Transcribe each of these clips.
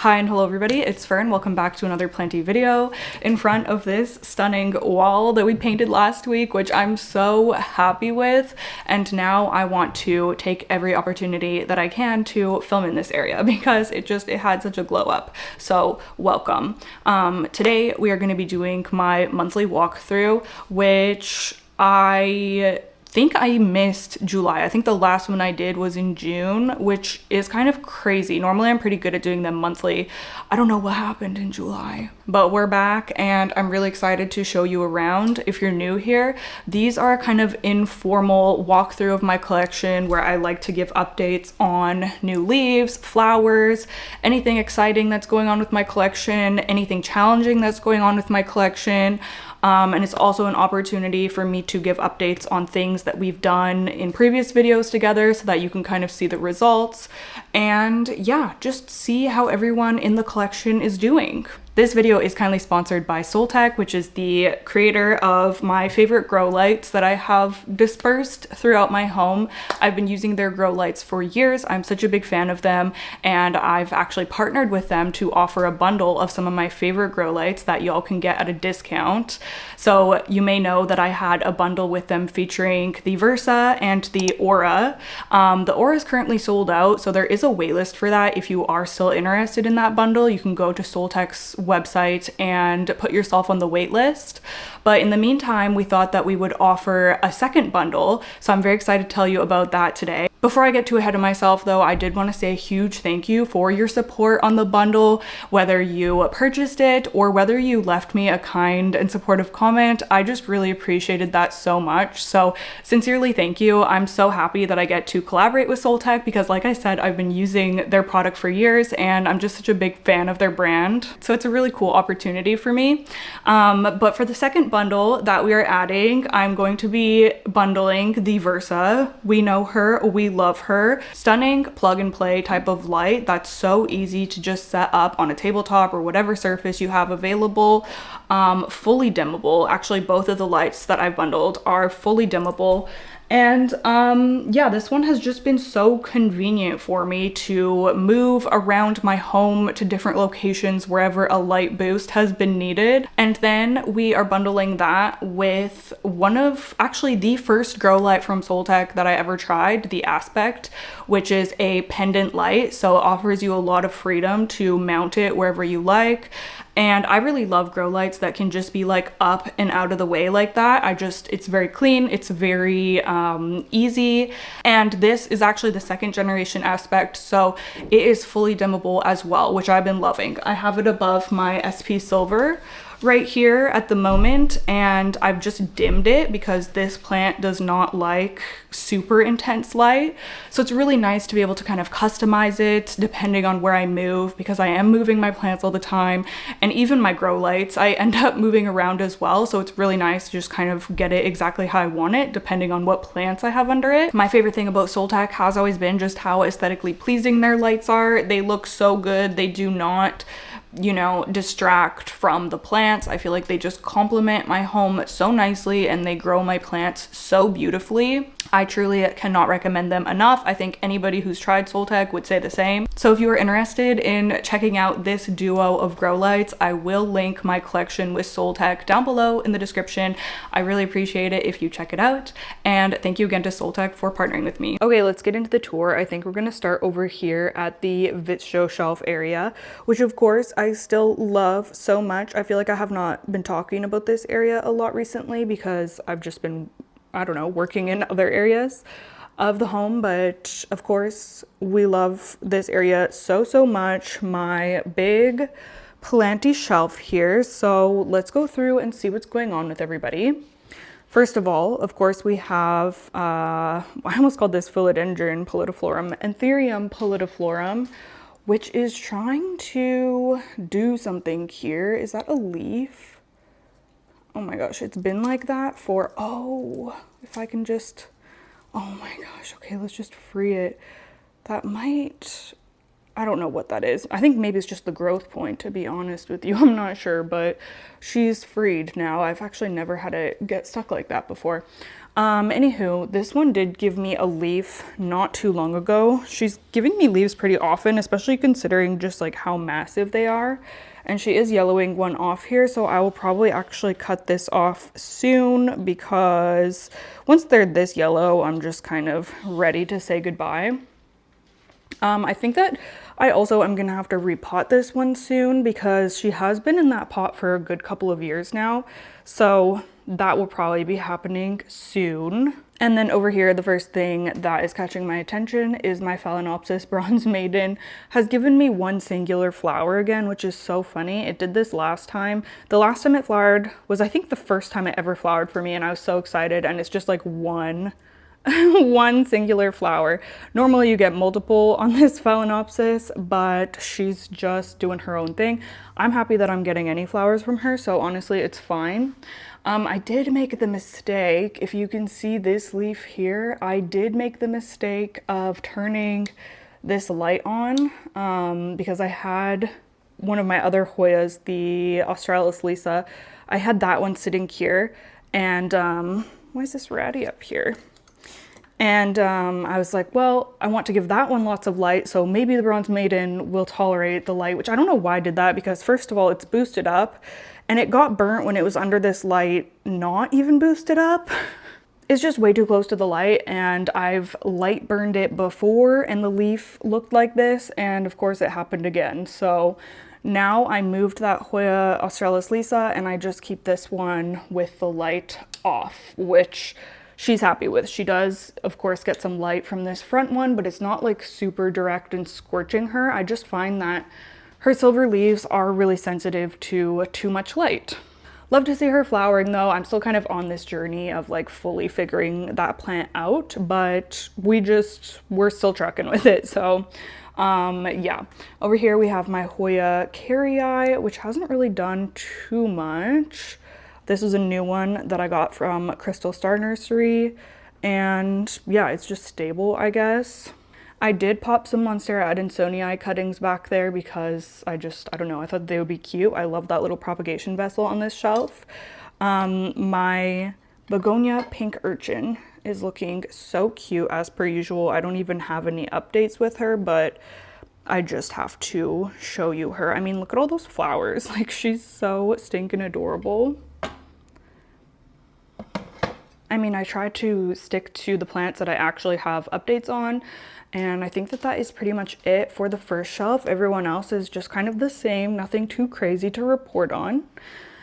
Hi and hello everybody, it's Fern. Welcome back to another Plenty video in front of this stunning wall that we painted last week, which I'm so happy with. And now I want to take every opportunity that I can to film in this area because it had such a glow up. So welcome. Today we are going to be doing my monthly walkthrough, which I think I missed July. I think the last one I did was in June, which is kind of crazy. Normally I'm pretty good at doing them monthly. I don't know what happened in July, but we're back and I'm really excited to show you around. If you're new here, these are a kind of informal walkthrough of my collection where I like to give updates on new leaves, flowers, anything exciting that's going on with my collection, anything challenging that's going on with my collection. And it's also an opportunity for me to give updates on things that we've done in previous videos together so that you can kind of see the results and yeah, just see how everyone in the collection is doing. This video is kindly sponsored by Soltech, which is the creator of my favorite grow lights that I have dispersed throughout my home. I've been using their grow lights for years. I'm such a big fan of them, and I've actually partnered with them to offer a bundle of some of my favorite grow lights that y'all can get at a discount. So you may know that I had a bundle with them featuring the Versa and the Aura. The Aura is currently sold out, so there is a waitlist for that. If you are still interested in that bundle, you can go to Soltech's website and put yourself on the wait list. But in the meantime, we thought that we would offer a second bundle, so I'm very excited to tell you about that today. Before I get too ahead of myself though, I did want to say a huge thank you for your support on the bundle, whether you purchased it or whether you left me a kind and supportive comment. I just really appreciated that so much. So sincerely thank you. I'm so happy that I get to collaborate with Soltech because like I said, I've been using their product for years and I'm just such a big fan of their brand. So it's a really cool opportunity for me. But for the second bundle that we are adding, I'm going to be bundling the Versa. We know her, we love her. Stunning plug and play type of light that's so easy to just set up on a tabletop or whatever surface you have available. Fully dimmable. Actually, both of the lights that I've bundled are fully dimmable. And yeah, this one has just been so convenient for me to move around my home to different locations wherever a light boost has been needed. And then we are bundling that with one of actually the first grow light from Soltech that I ever tried, the Aspect, which is a pendant light. So it offers you a lot of freedom to mount it wherever you like. And I really love grow lights that can just be like up and out of the way like that. It's very clean, it's very easy. And this is actually the second generation Aspect, so it is fully dimmable as well, which I've been loving. I have it above my SP Silver right here at the moment, and I've just dimmed it because this plant does not like super intense light. So it's really nice to be able to kind of customize it depending on where I move, because I am moving my plants all the time, and even my grow lights I end up moving around as well. So it's really nice to just kind of get it exactly how I want it depending on what plants I have under it. My favorite thing about Soltech has always been just how aesthetically pleasing their lights are. They look so good. They do not, you know, distract from the plants. I feel like they just complement my home so nicely and they grow my plants so beautifully. I truly cannot recommend them enough. I think anybody who's tried Soltech would say the same. So if you are interested in checking out this duo of grow lights, I will link my collection with Soltech down below in the description. I really appreciate it if you check it out. And thank you again to Soltech for partnering with me. Okay, let's get into the tour. I think we're gonna start over here at the Vitcho shelf area, which of course I still love so much. I feel like I have not been talking about this area a lot recently because I've just been, I don't know, working in other areas of the home, but of course we love this area so much. My big Planty shelf here. So let's go through and see what's going on with everybody. First of all, of course, we have, I almost called this Philodendron Pallidiflorum, Anthurium Pallidiflorum, which is trying to do something here. Is that a leaf? Oh my gosh, it's been like that for, oh, if I can just, oh my gosh, okay, let's just free it. That might, I don't know what that is. I think maybe it's just the growth point, to be honest with you. I'm not sure, but she's freed now. I've actually never had it get stuck like that before. Anywho, this one did give me a leaf not too long ago. She's giving me leaves pretty often, especially considering just like how massive they are. And she is yellowing one off here, so I will probably actually cut this off soon because once they're this yellow, I'm just kind of ready to say goodbye. I think that I also am gonna have to repot this one soon because she has been in that pot for a good couple of years now. So that will probably be happening soon. And then over here, the first thing that is catching my attention is my Phalaenopsis Bronze Maiden has given me one singular flower again, which is so funny. It did this last time. The last time it flowered was, I think, the first time it ever flowered for me, and I was so excited, and it's just like one singular flower. Normally you get multiple on this Phalaenopsis, but she's just doing her own thing. I'm happy that I'm getting any flowers from her, so honestly it's fine. I did make the mistake, if you can see this leaf here, I did make the mistake of turning this light on because I had one of my other Hoyas, the Australis Lisa, I had that one sitting here, and why is this ratty up here? And I was like, well, I want to give that one lots of light, so maybe the Bronze Maiden will tolerate the light, which I don't know why I did that, because first of all, it's boosted up, and it got burnt when it was under this light, not even boosted up. It's just way too close to the light, and I've light burned it before, and the leaf looked like this, and of course it happened again. So now I moved that Hoya Australis Lisa, and I just keep this one with the light off, which she's happy with. She does, of course, get some light from this front one, but it's not like super direct and scorching her. I just find that her silver leaves are really sensitive to too much light. Love to see her flowering though. I'm still kind of on this journey of like fully figuring that plant out, but we're still trucking with it. So yeah, over here we have my Hoya Carrii, which hasn't really done too much. This is a new one that I got from Crystal Star Nursery, and yeah, it's just stable, I guess. I did pop some Monstera Adansonii cuttings back there because I don't know, I thought they would be cute. I love that little propagation vessel on this shelf. My Begonia Pink Urchin is looking so cute as per usual. I don't even have any updates with her, but I just have to show you her. I mean, look at all those flowers. Like, she's so stinking adorable. I mean, I try to stick to the plants that I actually have updates on, and I think that that is pretty much it for the first shelf. Everyone else is just kind of the same, nothing too crazy to report on.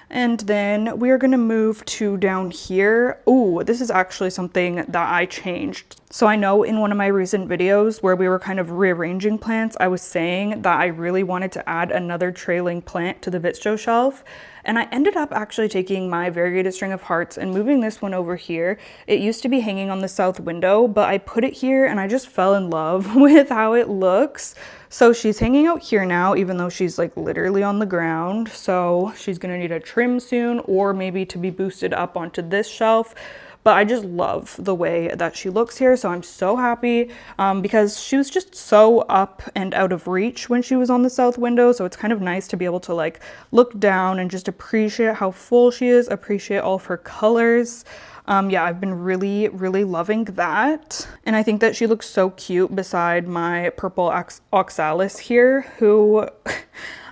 And then we are going to move to down here. Oh, this is actually something that I changed. So I know in one of my recent videos where we were kind of rearranging plants, I was saying that I really wanted to add another trailing plant to the Vitsto shelf. And I ended up actually taking my variegated string of hearts and moving this one over here. It used to be hanging on the south window, but I put it here and I just fell in love with how it looks. So she's hanging out here now, even though she's like literally on the ground. So she's gonna need a trim soon, or maybe to be boosted up onto this shelf. But I just love the way that she looks here, so I'm so happy because she was just so up and out of reach when she was on the south window, so it's kind of nice to be able to like look down and just appreciate how full she is, appreciate all of her colors. Yeah, I've been really, really loving that. And I think that she looks so cute beside my purple oxalis here, who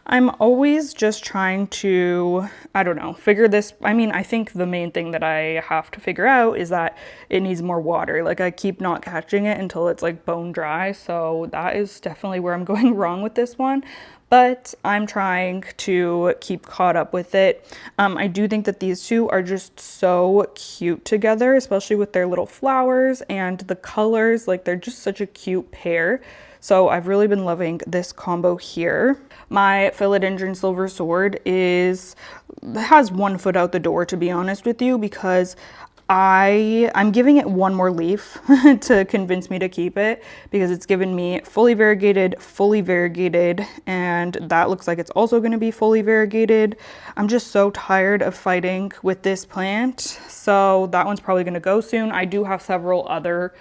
I'm always just trying to, I don't know, figure this. I mean, I think the main thing that I have to figure out is that it needs more water. Like, I keep not catching it until it's like bone dry. So that is definitely where I'm going wrong with this one. But I'm trying to keep caught up with it. I do think that these two are just so cute together, especially with their little flowers and the colors. Like, they're just such a cute pair. So I've really been loving this combo here. My Philodendron Silver Sword has one foot out the door, to be honest with you, because I'm giving it one more leaf to convince me to keep it, because it's given me fully variegated, and that looks like it's also going to be fully variegated. I'm just so tired of fighting with this plant, so that one's probably going to go soon. I do have several other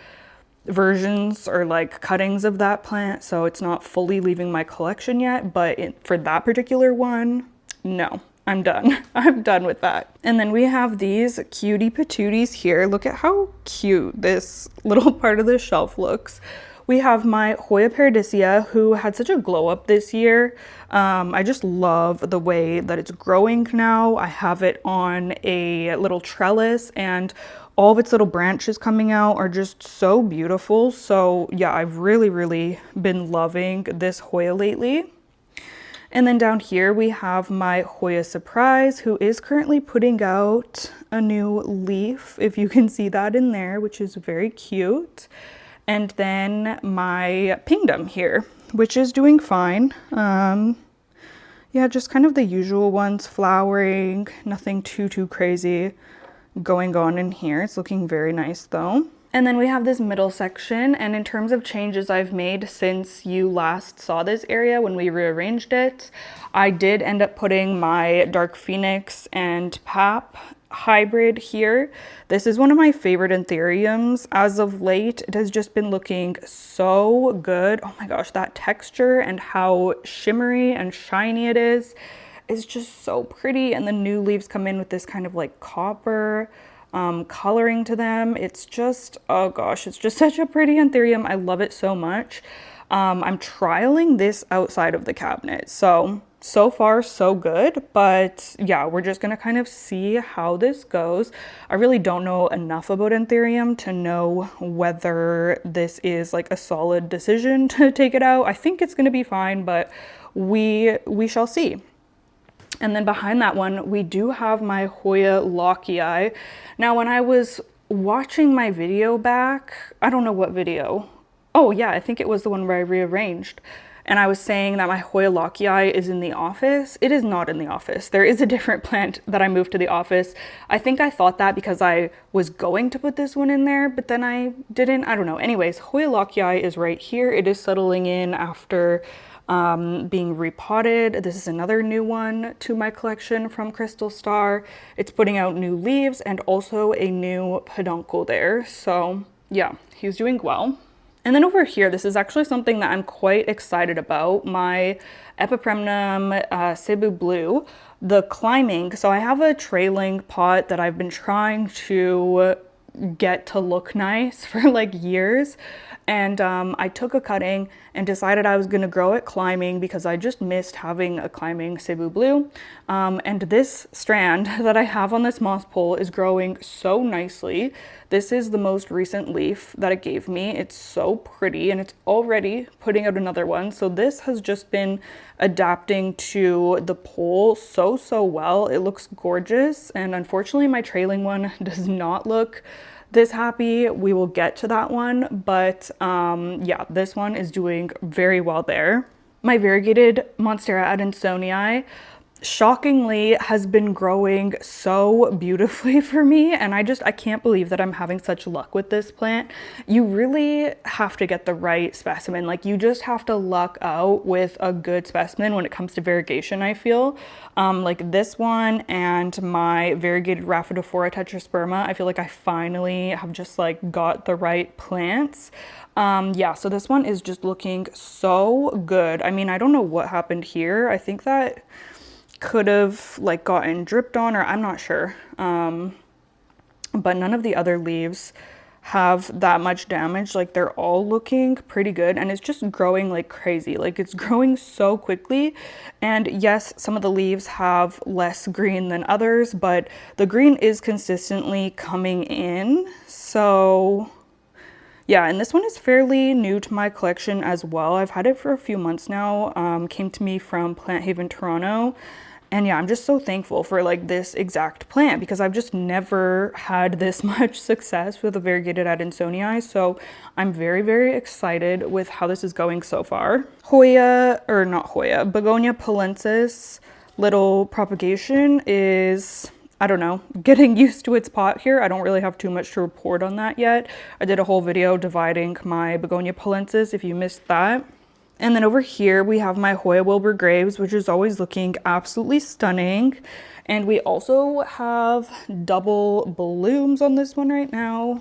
versions or like cuttings of that plant, so it's not fully leaving my collection yet, but for that particular one, no, I'm done. I'm done with that. And then we have these cutie patooties here. Look at how cute this little part of the shelf looks. We have my Hoya paradisia, who had such a glow up this year. I just love the way that it's growing now. I have it on a little trellis, and all of its little branches coming out are just so beautiful. So yeah, I've really been loving this Hoya lately. And then down here we have my Hoya Surprise, who is currently putting out a new leaf, if you can see that in there, which is very cute. And then my Pingdom here, which is doing fine. Yeah, just kind of the usual ones, flowering, nothing too crazy going on in here. It's looking very nice though. And then we have this middle section, and in terms of changes I've made since you last saw this area when we rearranged it, I did end up putting my Dark Phoenix and Pap hybrid here. This is one of my favorite anthuriums as of late. It has just been looking so good. Oh my gosh, that texture and how shimmery and shiny it is just so pretty. And the new leaves come in with this kind of like copper coloring to them. It's just, oh gosh, it's just such a pretty anthurium. I love it so much. I'm trialing this outside of the cabinet. So far so good, but yeah, we're just gonna kind of see how this goes. I really don't know enough about anthurium to know whether this is like a solid decision to take it out. I think it's gonna be fine, but we shall see. And then behind that one, we do have my Hoya Lockii. Now, when I was watching my video back, I don't know what video. Oh yeah, I think it was the one where I rearranged. And I was saying that my Hoya Lockii is in the office. It is not in the office. There is a different plant that I moved to the office. I think I thought that because I was going to put this one in there, but then I didn't. I don't know. Anyways, Hoya Lockii is right here. It is settling in after being repotted. This is another new one to my collection from Crystal Star. It's putting out new leaves and also a new peduncle there. So yeah, he's doing well. And then over here, this is actually something that I'm quite excited about. My Epipremnum Cebu Blue, the climbing. So I have a trailing pot that I've been trying to get to look nice for like years. And I took a cutting and decided I was going to grow it climbing because I just missed having a climbing Cebu Blue. And this strand that I have on this moss pole is growing so nicely. This is the most recent leaf that it gave me. It's so pretty, and it's already putting out another one. So this has just been adapting to the pole so well. It looks gorgeous, and unfortunately my trailing one does not look this happy. We will get to that one, but yeah, this one is doing very well there. My variegated Monstera adansonii shockingly has been growing so beautifully for me, and I can't believe that I'm having such luck with this plant. You really have to get the right specimen. Like, you just have to luck out with a good specimen when it comes to variegation, I feel. Like this one and my variegated Rhaphidophora tetrasperma, I feel like I finally have just like got the right plants. Yeah, so this one is just looking so good. I mean, I don't know what happened here. I think that could have like gotten dripped on, or I'm not sure. But none of the other leaves have that much damage. Like, they're all looking pretty good, and it's just growing like crazy. Like, it's growing so quickly. And yes, some of the leaves have less green than others, but the green is consistently coming in. So yeah, and this one is fairly new to my collection as well. I've had it for a few months now. Came to me from Plant Haven Toronto. And yeah, I'm just so thankful for like this exact plant because I've just never had this much success with a variegated adansonii. So I'm very excited with how this is going so far. Begonia palensis little propagation is, I don't know, getting used to its pot here. I don't really have too much to report on that yet. I did a whole video dividing my Begonia palensis if you missed that. And then over here we have my Hoya Wilbur Graves, which is always looking absolutely stunning. And we also have double blooms on this one right now.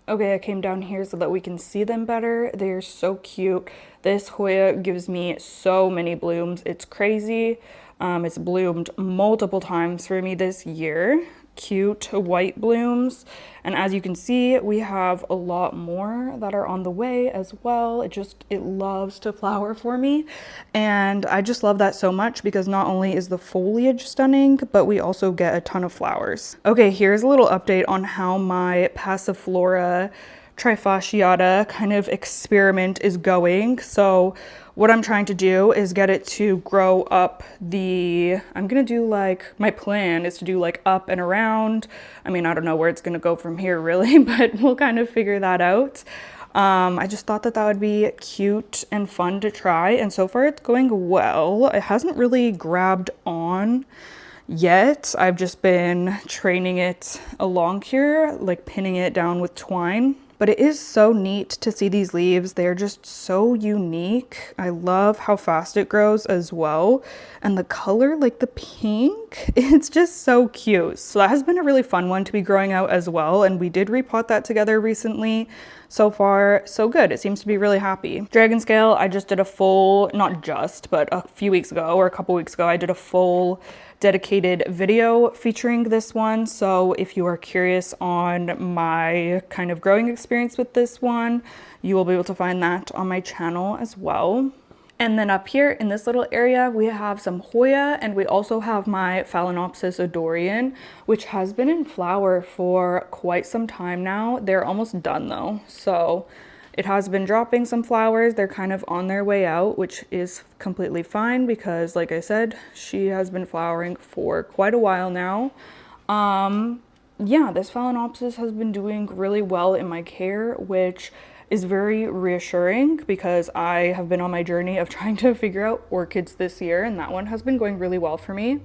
Okay, I came down here so that we can see them better. They're so cute. This Hoya gives me so many blooms. It's crazy. It's bloomed multiple times for me this year. Cute white blooms. And as you can see, we have a lot more that are on the way as well. It loves to flower for me. And I just love that so much because not only is the foliage stunning, but we also get a ton of flowers. Okay, here's a little update on how my Passiflora trifasciata kind of experiment is going. So what I'm trying to do is get it to grow up I'm gonna do like, my plan is to do like up and around. I mean, I don't know where it's gonna go from here really, but we'll kind of figure that out. I just thought that would be cute and fun to try, and so far it's going well. It hasn't really grabbed on yet. I've just been training it along here, like pinning it down with twine. But it is so neat to see these leaves. They're just so unique. I love how fast it grows as well. And the color, like the pink, it's just so cute. So that has been a really fun one to be growing out as well. And we did repot that together recently. So far, so good. It seems to be really happy. Dragon scale, I just did a full, not just, but a few weeks ago or a couple weeks ago, I did a full dedicated video featuring this one. So if you are curious on my kind of growing experience with this one, you will be able to find that on my channel as well. And then up here in this little area, we have some Hoya, and we also have my Phalaenopsis odorian, which has been in flower for quite some time now. They're almost done though. So it has been dropping some flowers. They're kind of on their way out, which is completely fine because, like I said, she has been flowering for quite a while now. Yeah, this Phalaenopsis has been doing really well in my care, which is very reassuring because I have been on my journey of trying to figure out orchids this year, and that one has been going really well for me.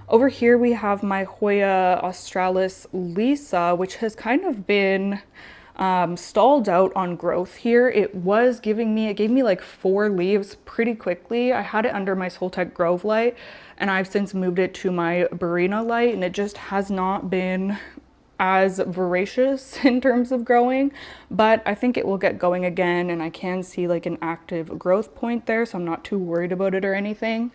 Over here we have my Hoya australis lisa, which has kind of been stalled out on growth here. It gave me like 4 leaves pretty quickly. I had it under my Soltech Grove light, and I've since moved it to my Barina light, and it just has not been as voracious in terms of growing, but I think it will get going again, and I can see like an active growth point there, so I'm not too worried about it or anything.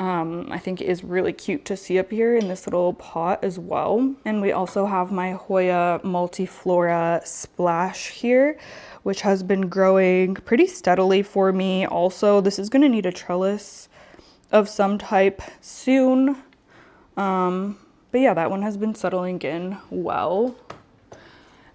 I think it is really cute to see up here in this little pot as well. And we also have my Hoya multiflora splash here, which has been growing pretty steadily for me. Also, this is going to need a trellis of some type soon. But yeah, that one has been settling in well.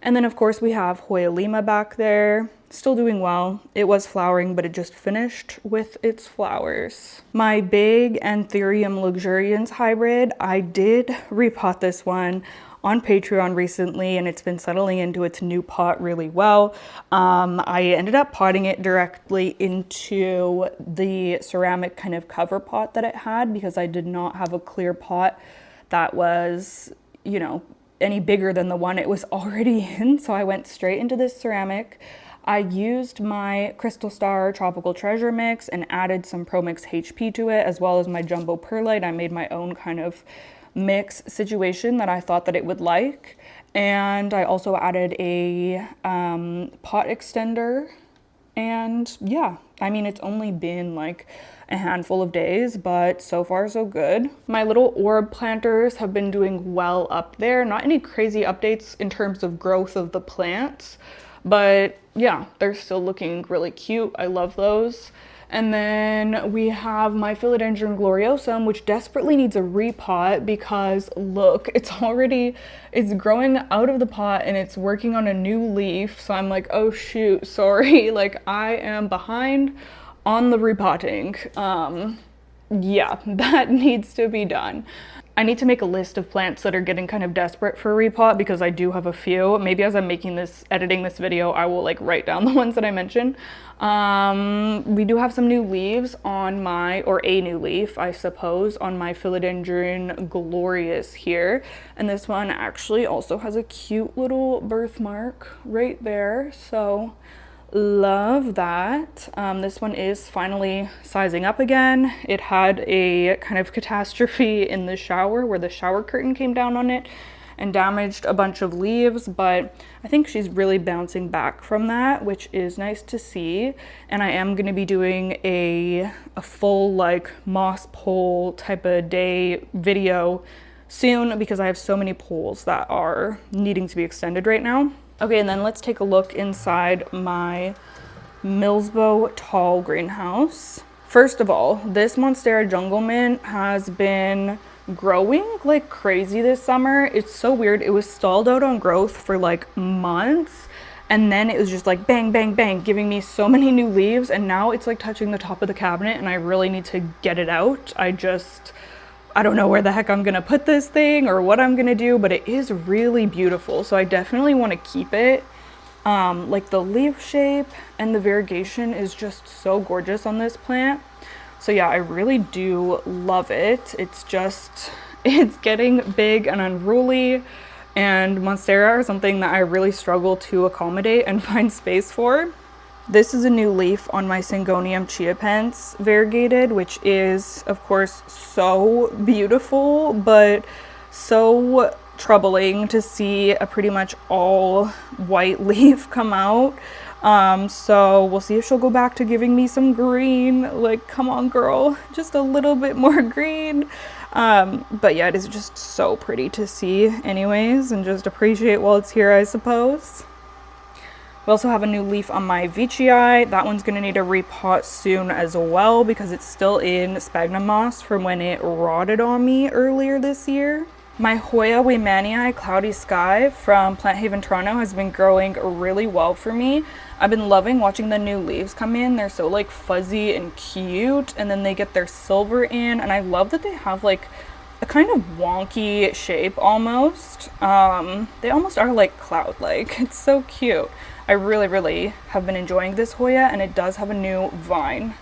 And then of course we have Hoya Lima back there, still doing well. It was flowering, but it just finished with its flowers. My big Anthurium luxurians hybrid, I did repot this one on Patreon recently, and it's been settling into its new pot really well. I ended up potting it directly into the ceramic kind of cover pot that it had because I did not have a clear pot that was, you know, any bigger than the one it was already in. So I went straight into this ceramic. I used my Crystal Star Tropical Treasure mix and added some Pro Mix HP to it, as well as my Jumbo Perlite. I made my own kind of mix situation that I thought that it would like. And I also added a pot extender. And yeah, I mean, it's only been like a handful of days, but so far so good. My little orb planters have been doing well up there. Not any crazy updates in terms of growth of the plants, but yeah, they're still looking really cute. I love those. And then we have my Philodendron gloriosum, which desperately needs a repot because look, it's growing out of the pot and it's working on a new leaf. So I'm like, oh shoot, sorry. Like I am behind on the repotting. Yeah, that needs to be done. I need to make a list of plants that are getting kind of desperate for repot because I do have a few. Maybe as I'm editing this video, I will like write down the ones that I mentioned. We do have some new leaves on a new leaf, I suppose, on my Philodendron glorious here. And this one actually also has a cute little birthmark right there. So love that. This one is finally sizing up again. It had a kind of catastrophe in the shower where the shower curtain came down on it, and damaged a bunch of leaves, but I think she's really bouncing back from that, which is nice to see. And I am going to be doing a full like moss pole type of day video soon because I have so many poles that are needing to be extended right now. Okay, and then let's take a look inside my Millsbow tall greenhouse. First of all, this Monstera jungle mint has been growing like crazy this summer. It's so weird. It was stalled out on growth for like months, and then it was just like bang, bang, bang, giving me so many new leaves, and now it's like touching the top of the cabinet and I really need to get it out. I don't know where the heck I'm gonna put this thing or what I'm gonna do, but it is really beautiful. So I definitely want to keep it. Like the leaf shape and the variegation is just so gorgeous on this plant. So yeah, I really do love it. It's getting big and unruly, and Monstera are something that I really struggle to accommodate and find space for. This is a new leaf on my Syngonium chiapense variegated, which is of course so beautiful, but so troubling to see a pretty much all white leaf come out. So we'll see if she'll go back to giving me some green. Like, come on girl, just a little bit more green. But yeah, it is just so pretty to see anyways, and just appreciate while it's here, I suppose. We also have a new leaf on my Veitchii. That one's going to need a repot soon as well because it's still in sphagnum moss from when it rotted on me earlier this year. My Hoya Weymanii Cloudy Sky from Plant Haven Toronto has been growing really well for me. I've been loving watching the new leaves come in. They're so like fuzzy and cute, and then they get their silver in, and I love that they have like a kind of wonky shape almost. They almost are like cloud-like. It's so cute. I really have been enjoying this Hoya, and it does have a new vine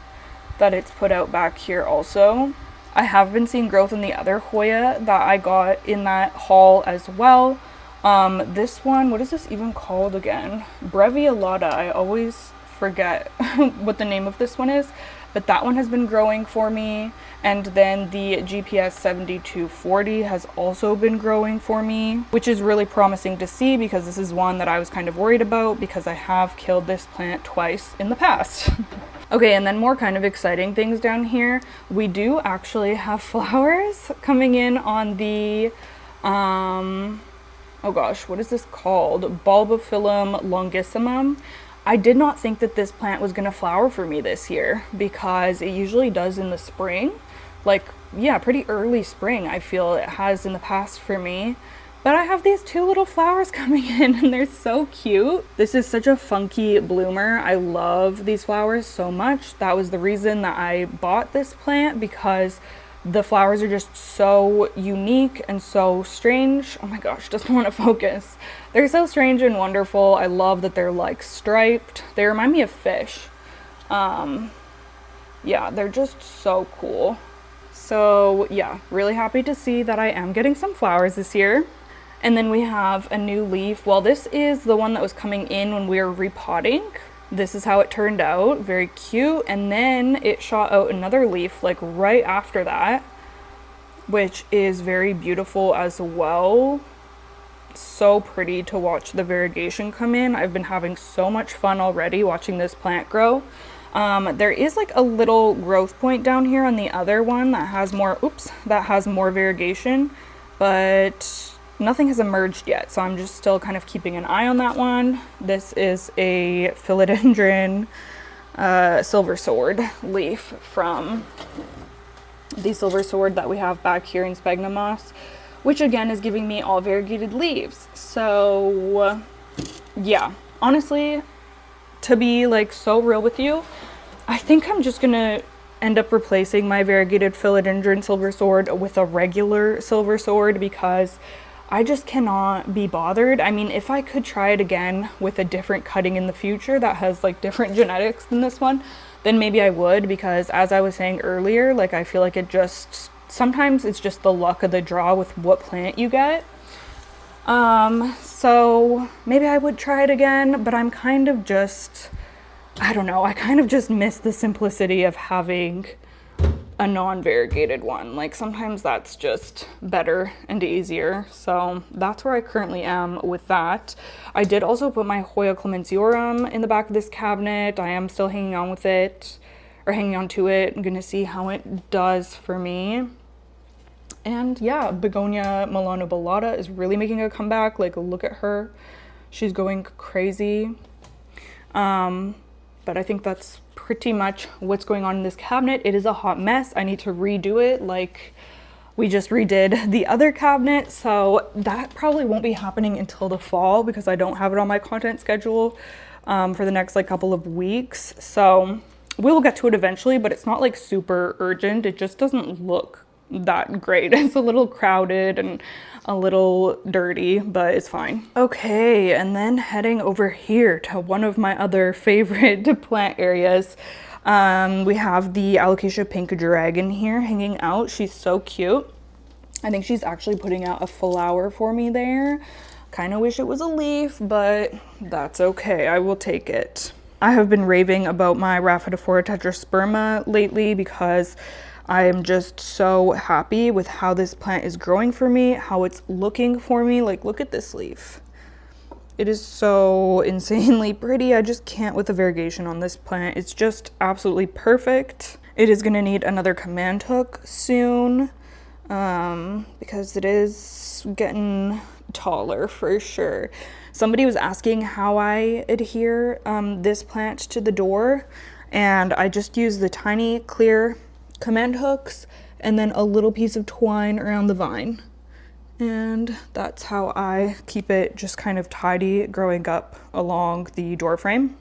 that it's put out back here also. I have been seeing growth in the other Hoya that I got in that haul as well. This one, what is this even called again? Breviolata. I always forget what the name of this one is, but that one has been growing for me. And then the GPS 7240 has also been growing for me, which is really promising to see because this is one that I was kind of worried about because I have killed this plant twice in the past. Okay, and then more kind of exciting things down here. We do actually have flowers coming in on the, oh gosh, what is this called? Bulbophyllum longissimum. I did not think that this plant was gonna flower for me this year because it usually does in the spring. Like, yeah, pretty early spring I feel it has in the past for me. But I have these two little flowers coming in and they're so cute. This is such a funky bloomer. I love these flowers so much. That was the reason that I bought this plant, because the flowers are just so unique and so strange. Oh my gosh, doesn't want to focus. They're so strange and wonderful. I love that they're like striped. They remind me of fish. Yeah, they're just so cool. So yeah, really happy to see that I am getting some flowers this year. And then we have a new leaf. Well, this is the one that was coming in when we were repotting. This is how it turned out, very cute. And then it shot out another leaf like right after that, which is very beautiful as well. So pretty to watch the variegation come in. I've been having so much fun already watching this plant grow. There is like a little growth point down here on the other one that has more, variegation, but nothing has emerged yet, so I'm just still kind of keeping an eye on that one. This is a philodendron silver sword leaf from the silver sword that we have back here in sphagnum moss, which again is giving me all variegated leaves. So yeah, honestly, to be like so real with you, I think I'm just gonna end up replacing my variegated philodendron silver sword with a regular silver sword because I just cannot be bothered. I mean, if I could try it again with a different cutting in the future that has like different genetics than this one, then maybe I would, because as I was saying earlier, like I feel like it just, sometimes it's just the luck of the draw with what plant you get. So maybe I would try it again, but I'm kind of just, I don't know, I kind of just miss the simplicity of having a non-variegated one. Like sometimes that's just better and easier. So that's where I currently am with that. I did also put my Hoya clemensiorum in the back of this cabinet. I am still hanging on with it, or hanging on to it. I'm gonna see how it does for me. And yeah, Begonia Milano Ballata is really making a comeback. Like, look at her. She's going crazy. But I think that's pretty much what's going on in this cabinet. It is a hot mess. I need to redo it like we just redid the other cabinet. So that probably won't be happening until the fall because I don't have it on my content schedule for the next like couple of weeks. So we'll get to it eventually, but it's not like super urgent. It just doesn't look that great. It's a little crowded and a little dirty, but it's fine. Okay, and then heading over here to one of my other favorite plant areas. We have the Alocasia Pink Dragon here hanging out. She's so cute. I think she's actually putting out a flower for me there. Kind of wish it was a leaf, but that's okay. I will take it. I have been raving about my Rhaphidophora tetrasperma lately because I am just so happy with how this plant is growing for me, how it's looking for me. Like, look at this leaf. It is so insanely pretty. I just can't with the variegation on this plant. It's just absolutely perfect. It is going to need another command hook soon because it is getting taller for sure. Somebody was asking how I adhere this plant to the door, and I just use the tiny clear command hooks and then a little piece of twine around the vine, and that's how I keep it just kind of tidy growing up along the door frame.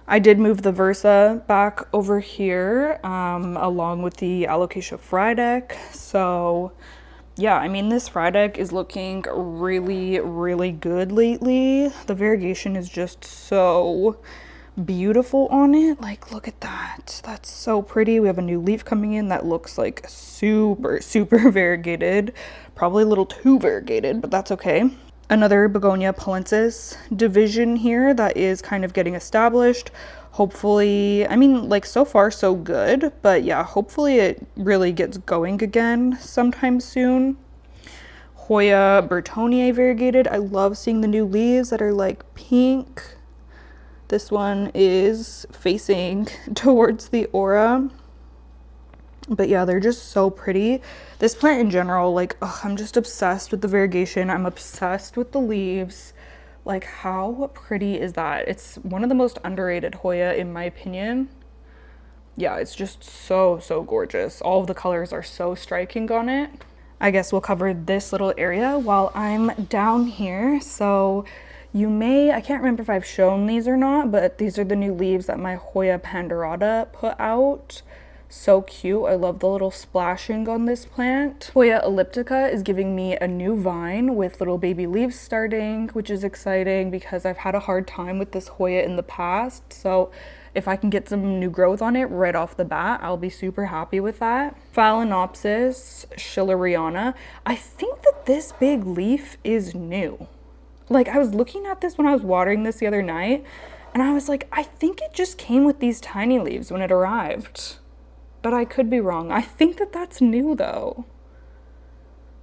I did move the Versa back over here along with the Alocasia Frydek. So yeah, I mean, this Frydek is looking really good lately. The variegation is just so beautiful on it. Like, look at that. That's so pretty. We have a new leaf coming in that looks like super variegated. Probably a little too variegated, but that's okay. Another Begonia palensis division here that is kind of getting established. Hopefully, I mean, like, so far so good, but yeah, hopefully it really gets going again sometime soon. Hoya Bertonier variegated. I love seeing the new leaves that are like pink. This one is facing towards the aura. But yeah, they're just so pretty. This plant in general, like, I'm just obsessed with the variegation. I'm obsessed with the leaves. Like, how pretty is that? It's one of the most underrated Hoya in my opinion. Yeah, it's just so gorgeous. All of the colors are so striking on it. I guess we'll cover this little area while I'm down here. So you may, I can't remember if I've shown these or not, but these are the new leaves that my Hoya Pandorata put out. So cute. I love the little splashing on this plant. Hoya elliptica is giving me a new vine with little baby leaves starting, which is exciting because I've had a hard time with this Hoya in the past. So if I can get some new growth on it right off the bat, I'll be super happy with that. Phalaenopsis schilleriana. I think that this big leaf is new. Like, I was looking at this when I was watering this the other night, and I was like, I think it just came with these tiny leaves when it arrived. But I could be wrong. I think that that's new though,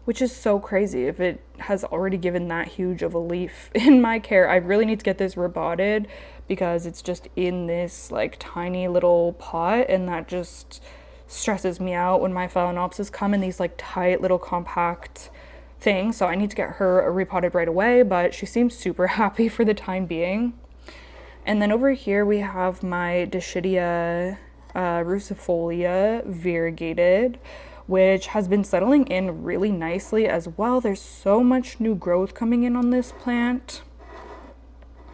which is so crazy if it has already given that huge of a leaf in my care. I really need to get this rebotted because it's just in this like tiny little pot, and that just stresses me out when my Phalaenopsis come in these like tight little compact thing. So I need to get her repotted right away, but she seems super happy for the time being. And then over here we have my Dischidia rucifolia variegated, which has been settling in really nicely as well. There's so much new growth coming in on this plant,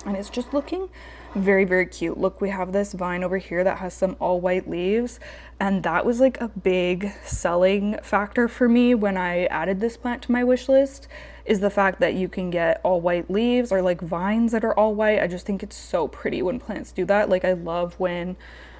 and it's just looking very cute. Look, we have this vine over here that has some all white leaves, and that was like a big selling factor for me when I added this plant to my wish list, is the fact that you can get all white leaves or like vines that are all white. I just think it's so pretty when plants do that. Like, I love when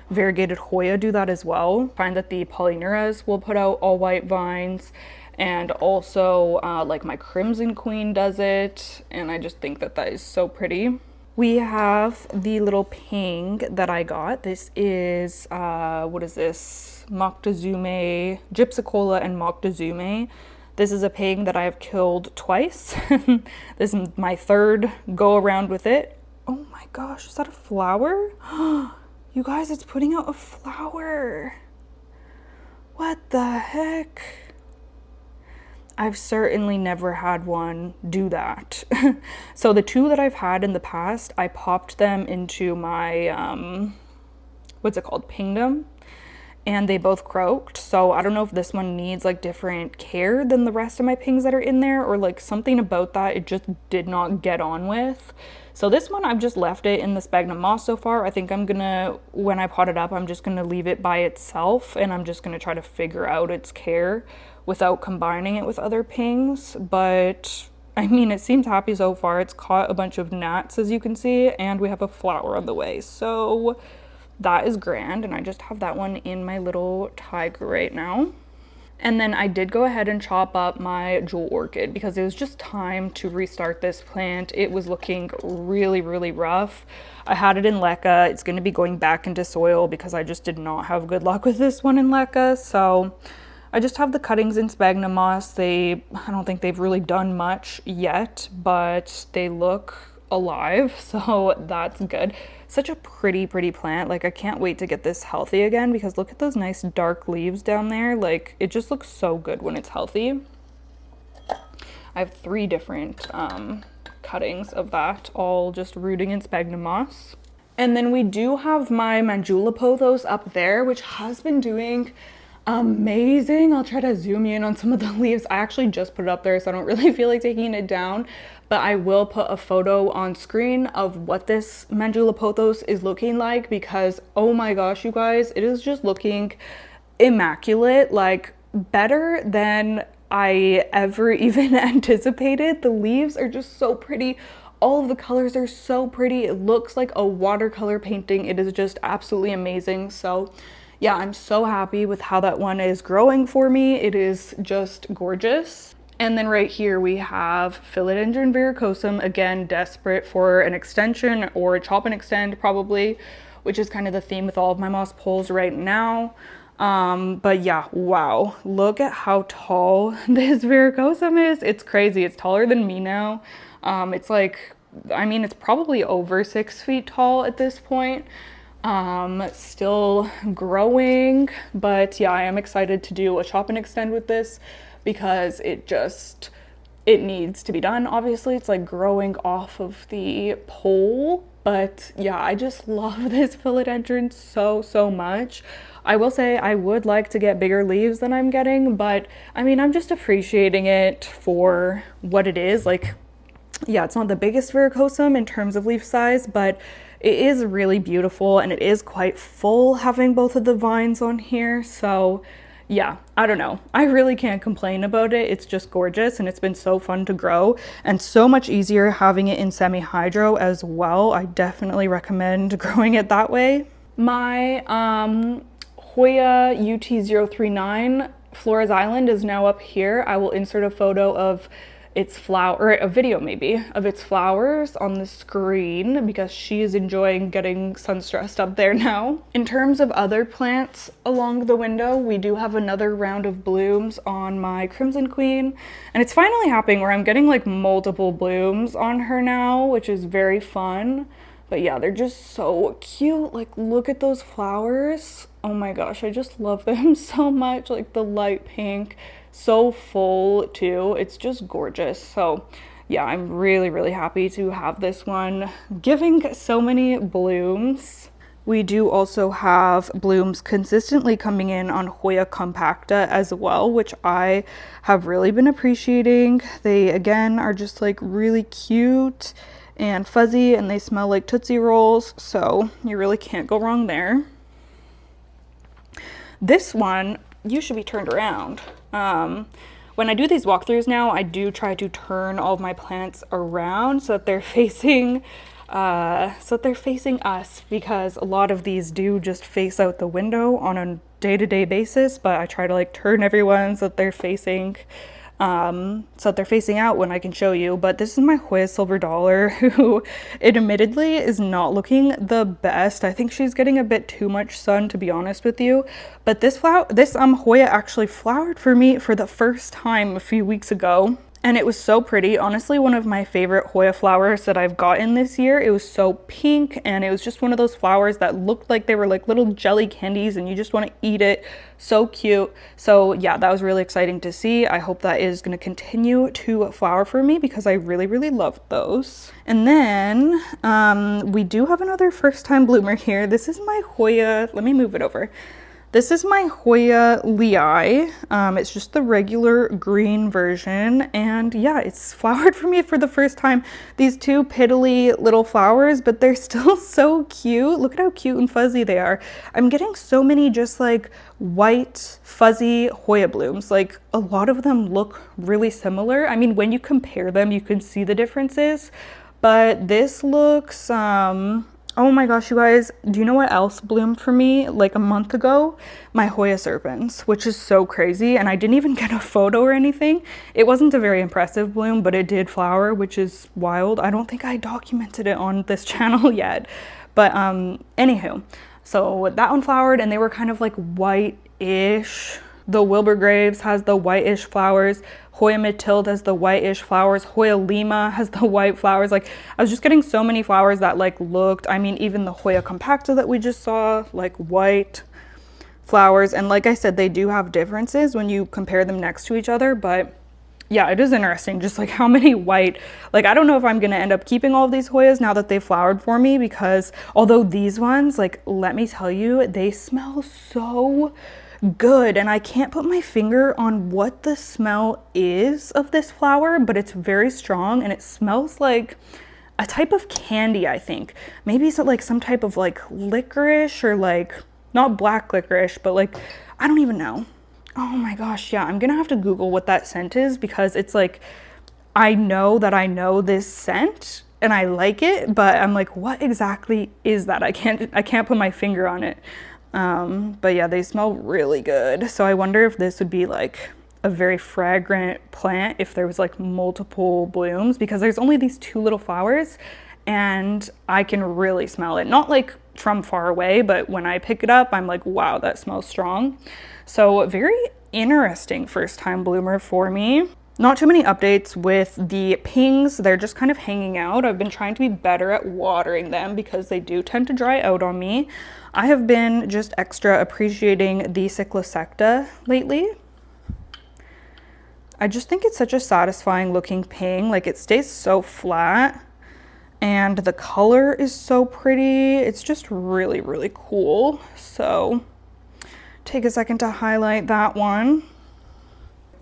variegated Hoya do that as well. I find that the Polyneras will put out all white vines, and also like my Crimson Queen does it, and I just think that that is so pretty. We have the little ping that I got. This is, what is this? Moctezuma, Gypsicola and Moctezuma. This is a ping that I have killed twice. This is my third go around with it. Oh my gosh, is that a flower? You guys, it's putting out a flower. What the heck? I've certainly never had one do that. So the two that I've had in the past, I popped them into my, what's it called, pingdom, and they both croaked. So I don't know if this one needs like different care than the rest of my pings that are in there, or like something about that it just did not get on with. So this one, I've just left it in the sphagnum moss so far. I think I'm gonna, when I pot it up, I'm just gonna leave it by itself, and I'm just gonna try to figure out its care without combining it with other pings. But I mean, it seems happy so far. It's caught a bunch of gnats, as you can see, and we have a flower on the way. So that is grand, and I just have that one in my little tiger right now. And then I did go ahead and chop up my jewel orchid because it was just time to restart this plant. It was looking really, really rough. I had it in leca. It's going to be going back into soil because I just did not have good luck with this one in leca. So I just have the cuttings in sphagnum moss. I don't think they've really done much yet, but they look alive, so that's good. Such a pretty plant. Like, I can't wait to get this healthy again because look at those nice dark leaves down there. Like, it just looks so good when it's healthy. I have 3 different cuttings of that, all just rooting in sphagnum moss. And then we do have my Manjula pothos up there, which has been doing amazing. I'll try to zoom in on some of the leaves. I actually just put it up there, so I don't really feel like taking it down, but I will put a photo on screen of what this Manjula pothos is looking like because, oh my gosh, you guys, it is just looking immaculate, like better than I ever even anticipated. The leaves are just so pretty. All of the colors are so pretty. It looks like a watercolor painting. It is just absolutely amazing. So yeah, I'm so happy with how that one is growing for me. It is just gorgeous. And then right here we have Philodendron verrucosum, again, desperate for an extension or a chop and extend probably, which is kind of the theme with all of my moss poles right now. But yeah, wow, look at how tall this verrucosum is. It's crazy. It's taller than me now. It's like, I mean, it's probably over 6 feet tall at this point. Still growing, but yeah, I am excited to do a chop and extend with this because it needs to be done. Obviously, it's like growing off of the pole, but yeah, I just love this philodendron so much. I will say I would like to get bigger leaves than I'm getting, but I mean, I'm just appreciating it for what it is. Like, yeah, it's not the biggest verrucosum in terms of leaf size, but it is really beautiful and it is quite full having both of the vines on here. So yeah, I don't know. I really can't complain about it. It's just gorgeous and it's been so fun to grow and so much easier having it in semi-hydro as well. I definitely recommend growing it that way. My Hoya UT039 Flora's Island is now up here. I will insert a photo of its flower, or a video maybe, of its flowers on the screen because she is enjoying getting sun stressed up there now. In terms of other plants along the window, we do have another round of blooms on my Crimson Queen, and it's finally happening where I'm getting like multiple blooms on her now, which is very fun. But yeah, they're just so cute. Like, look at those flowers. Oh my gosh, I just love them so much. Like the light pink, so full too. It's just gorgeous. So yeah, I'm really happy to have this one giving so many blooms. We do also have blooms consistently coming in on Hoya compacta as well, which I have really been appreciating. They again are just like really cute and fuzzy and they smell like Tootsie Rolls, so you really can't go wrong there. This one, you should be turned around. When I do these walkthroughs now, I do try to turn all of my plants around so that they're facing us, because a lot of these do just face out the window on a day-to-day basis, but I try to like turn everyone so that they're facing so that they're facing out when I can show you. But this is my Hoya Silver Dollar, who admittedly is not looking the best. I think she's getting a bit too much sun, to be honest with you. But this Hoya actually flowered for me for the first time a few weeks ago. And it was so pretty. Honestly, one of my favorite Hoya flowers that I've gotten this year. It was so pink, and it was just one of those flowers that looked like they were like little jelly candies and you just want to eat it. So cute. So yeah, that was really exciting to see. I hope that is going to continue to flower for me because I really, really loved those. And then we do have another first time bloomer here. This is my Hoya. Let me move it over. This is my Hoya Lei. It's just the regular green version, and yeah, it's flowered for me for the first time. These two piddly little flowers, but they're still so cute. Look at how cute and fuzzy they are. I'm getting so many just like white fuzzy Hoya blooms. Like a lot of them look really similar. I mean, when you compare them, you can see the differences, but this looks oh my gosh, you guys, do you know what else bloomed for me like a month ago? My Hoya serpents, which is so crazy. And I didn't even get a photo or anything. It wasn't a very impressive bloom, but it did flower, which is wild. I don't think I documented it on this channel yet. But anywho, so that one flowered and they were kind of like white-ish. The Wilbur Graves has the whitish flowers. Hoya Matilde has the whitish flowers. Hoya Lima has the white flowers. Like, I was just getting so many flowers that like looked, I mean, even the Hoya Compacta that we just saw, like white flowers. And like I said, they do have differences when you compare them next to each other, but yeah, it is interesting just like how many white, like I don't know if I'm gonna end up keeping all of these Hoyas now that they flowered for me, because although these ones, like, let me tell you, they smell so good, and I can't put my finger on what the smell is of this flower, but it's very strong and it smells like a type of candy. I think maybe it's like some type of like licorice, or like not black licorice, but like I don't even know. Oh my gosh, yeah, I'm gonna have to Google what that scent is, because it's like I know that I know this scent and I like it, but I'm like, what exactly is that? I can't put my finger on it. But yeah, they smell really good. So I wonder if this would be like a very fragrant plant if there was like multiple blooms, because there's only these two little flowers and I can really smell it. Not like from far away, but when I pick it up, I'm like, wow, that smells strong. So very interesting first time bloomer for me. Not too many updates with the pings. They're just kind of hanging out. I've been trying to be better at watering them because they do tend to dry out on me. I have been just extra appreciating the Cyclosecta lately. I just think it's such a satisfying looking ping. Like, it stays so flat and the color is so pretty. It's just really, really cool. So take a second to highlight that one.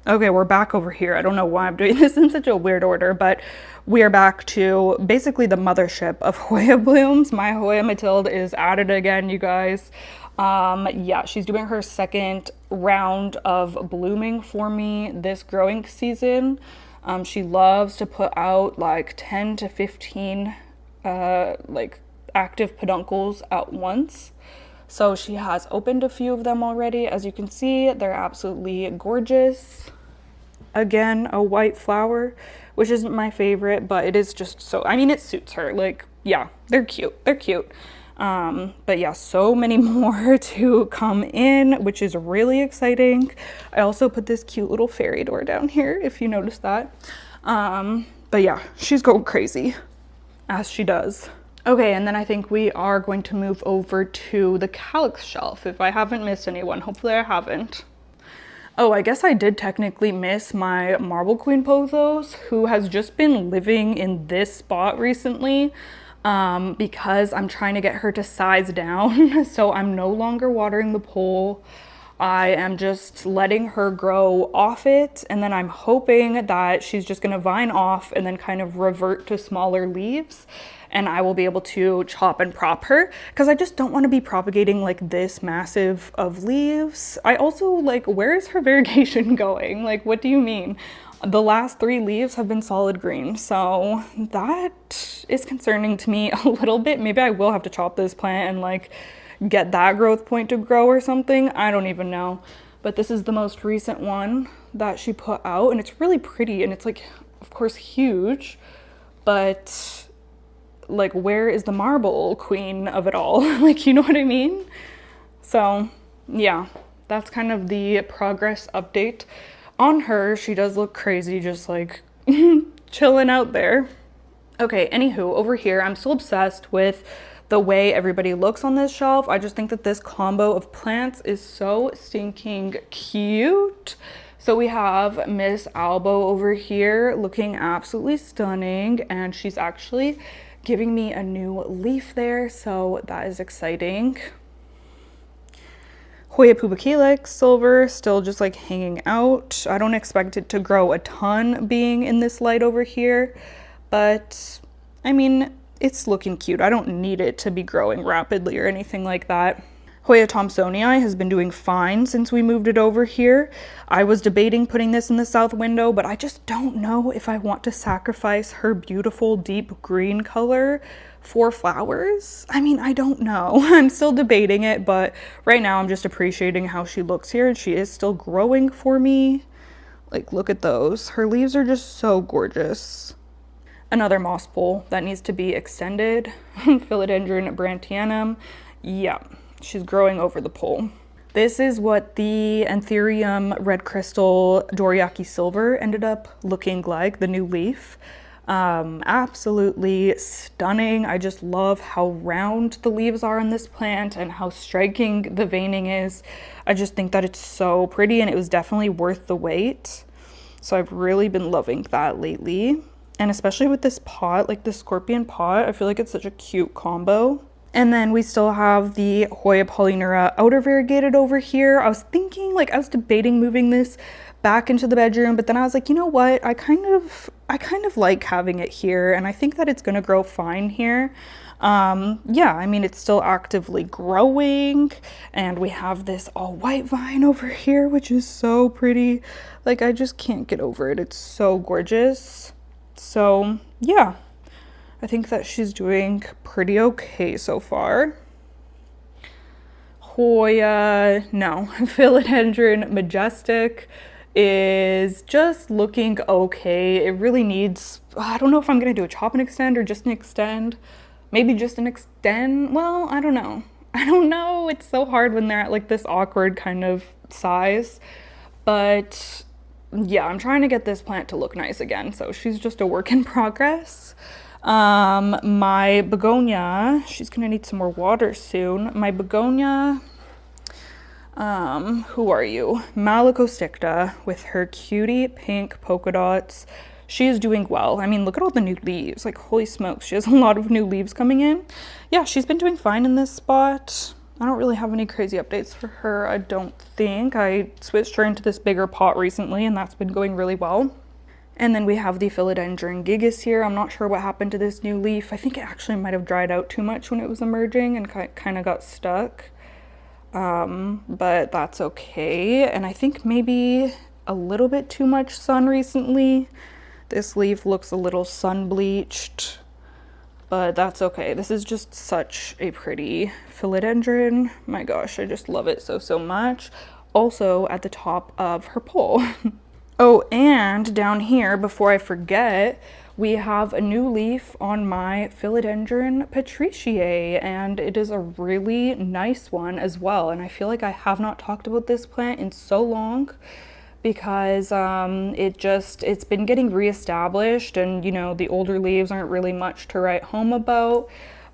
Okay, we're back over here. I don't know why I'm doing this in such a weird order, but we are back to basically the mothership of Hoya blooms. My Hoya Matilde is at it again, you guys. Yeah, she's doing her second round of blooming for me this growing season. She loves to put out like 10 to 15 like active peduncles at once. So she has opened a few of them already. As you can see, they're absolutely gorgeous. Again, a white flower, which isn't my favorite, but it is just so, I mean, it suits her. Like, yeah, they're cute. They're cute. But yeah, so many more to come in, which is really exciting. I also put this cute little fairy door down here, if you noticed that. But yeah, she's going crazy, as she does. Okay, and then I think we are going to move over to the calyx shelf, if I haven't missed anyone. Hopefully I haven't. Oh, I guess I did technically miss my Marble Queen Pothos, who has just been living in this spot recently because I'm trying to get her to size down. So I'm no longer watering the pole. I am just letting her grow off it, and then I'm hoping that she's just gonna vine off and then kind of revert to smaller leaves, and I will be able to chop and prop her, because I just don't want to be propagating like this massive of leaves. I also, like, where is her variegation going? Like, what do you mean? The last 3 leaves have been solid green, so that is concerning to me a little bit. Maybe I will have to chop this plant and like get that growth point to grow or something. I don't even know. But this is the most recent one. that she put out, and it's really pretty, and it's like, of course, huge, but like, where is the marble queen of it all? Like, you know what I mean? So yeah, that's kind of the progress update on her. She does look crazy, just like chilling out there. Okay, anywho, over here, I'm still obsessed with the way everybody looks on this shelf. I just think that this combo of plants is so stinking cute. So we have Miss Albo over here looking absolutely stunning, and she's actually giving me a new leaf there, so that is exciting. Hoya pubicalyx silver still just like hanging out. I don't expect it to grow a ton being in this light over here, but I mean, it's looking cute. I don't need it to be growing rapidly or anything like that. Hoya Thomsonii has been doing fine since we moved it over here. I was debating putting this in the south window, but I just don't know if I want to sacrifice her beautiful deep green color for flowers. I mean, I don't know. I'm still debating it, but right now I'm just appreciating how she looks here, and she is still growing for me. Like, look at those. Her leaves are just so gorgeous. Another moss pole that needs to be extended. Philodendron brantianum. Yeah. She's growing over the pole. This is what the Anthurium red crystal Doriaki silver ended up looking like, the new leaf. Absolutely stunning. I just love how round the leaves are on this plant and how striking the veining is. I just think that it's so pretty, and it was definitely worth the wait. So I've really been loving that lately. And especially with this pot, like the scorpion pot, I feel like it's such a cute combo. And then we still have the Hoya polyneura outer variegated over here. I was thinking, like, I was debating moving this back into the bedroom, but then I was like, you know what? I kind of like having it here, and I think that it's gonna grow fine here. Yeah, I mean, it's still actively growing, and we have this all white vine over here, which is so pretty. Like, I just can't get over it. It's so gorgeous. So yeah, I think that she's doing pretty okay so far. Hoya, no, Philodendron Majestic is just looking okay. It really needs, I don't know if I'm gonna do a chop and extend or just an extend. Maybe just an extend. Well, I don't know. It's so hard when they're at like this awkward kind of size. But yeah, I'm trying to get this plant to look nice again. So she's just a work in progress. My begonia, she's gonna need some more water soon. My begonia, who are you? Malacosticta with her cutie pink polka dots. She is doing well. I mean, look at all the new leaves. Like, holy smokes, she has a lot of new leaves coming in. Yeah, she's been doing fine in this spot. I don't really have any crazy updates for her, I don't think. I switched her into this bigger pot recently, and that's been going really well. And then we have the Philodendron gigas here. I'm not sure what happened to this new leaf. I think it actually might have dried out too much when it was emerging and kind of got stuck. But that's okay. And I think maybe a little bit too much sun recently. This leaf looks a little sun bleached, but that's okay. This is just such a pretty philodendron. My gosh, I just love it so much. Also at the top of her pole. Oh, and down here, before I forget, we have a new leaf on my Philodendron Patriciae, and it is a really nice one as well. And I feel like I have not talked about this plant in so long because it's been getting reestablished, and you know, the older leaves aren't really much to write home about.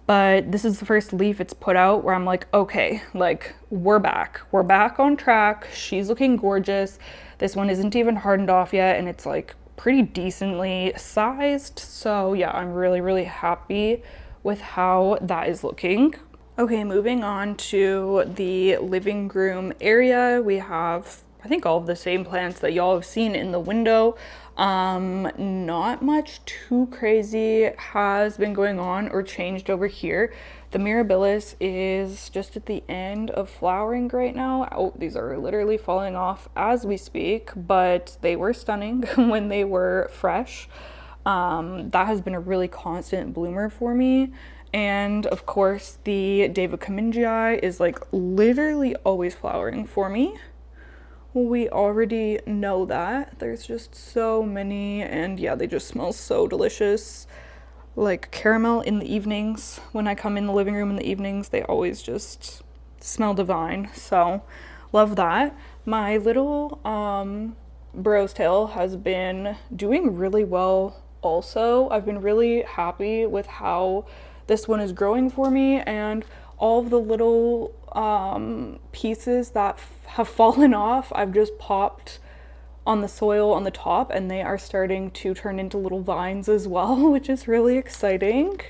But this is the first leaf it's put out where I'm like, okay, like we're back on track. She's looking gorgeous. This one isn't even hardened off yet, and it's like pretty decently sized. So yeah, I'm really happy with how that is looking. Okay, moving on to the living room area. We have, I think, all of the same plants that y'all have seen in the window. Not much too crazy has been going on or changed over here. The Mirabilis is just at the end of flowering right now. Oh, these are literally falling off as we speak, but they were stunning when they were fresh. That has been a really constant bloomer for me. And of course, the David Kamingii is like literally always flowering for me. We already know that. There's just so many, and yeah, they just smell so delicious. Like caramel in the evenings. When I come in the living room in the evenings, they always just smell divine. So love that. My little Burrow's tail has been doing really well also. I've been really happy with how this one is growing for me, and all of the little pieces that have fallen off, I've just popped on the soil on the top, and they are starting to turn into little vines as well, which is really exciting.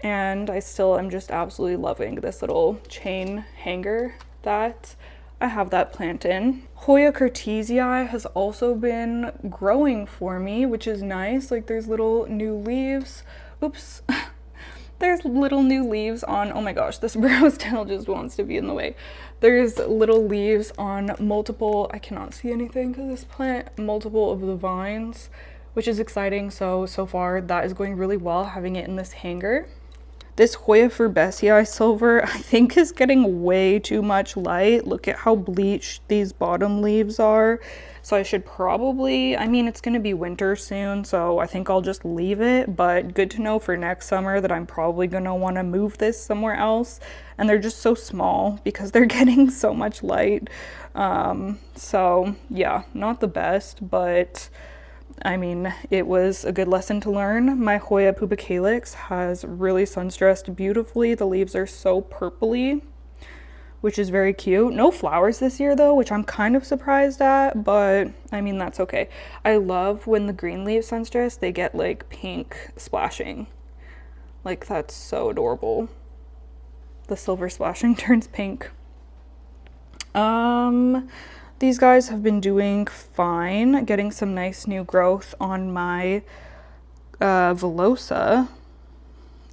And I still am just absolutely loving this little chain hanger that I have that plant in. Hoya Cartesii has also been growing for me, which is nice. Like there's little new leaves. Oops. There's little new leaves on, oh my gosh, this Burrow's tail just wants to be in the way. There's little leaves on multiple, I cannot see anything because this plant, multiple of the vines, which is exciting. So far that is going really well, having it in this hanger. This Hoya Furbesii silver, I think, is getting way too much light. Look at how bleached these bottom leaves are. So I should probably, I mean, it's gonna be winter soon, so I think I'll just leave it, but good to know for next summer that I'm probably gonna wanna move this somewhere else. And they're just so small because they're getting so much light. So yeah, not the best, but I mean, it was a good lesson to learn. My Hoya pubicalyx has really sun-stressed beautifully. The leaves are so purpley, which is very cute. No flowers this year though, which I'm kind of surprised at, but I mean, that's okay. I love when the green leaves sun-stress, they get like pink splashing. Like that's so adorable. The silver splashing turns pink. These guys have been doing fine, getting some nice new growth on my Velosa.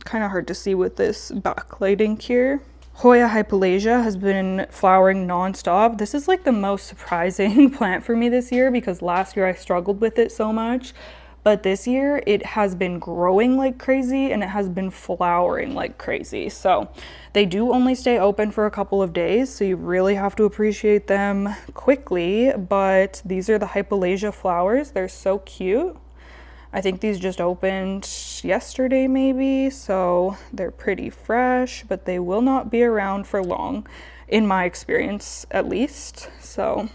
Kind of hard to see with this backlighting here. Hoya hypalasia has been flowering non-stop. This is like the most surprising plant for me this year because last year I struggled with it so much. But this year it has been growing like crazy and it has been flowering like crazy. So they do only stay open for a couple of days, so you really have to appreciate them quickly. But these are the hypalasia flowers. They're so cute. I think these just opened yesterday maybe, so they're pretty fresh, but they will not be around for long, in my experience at least. So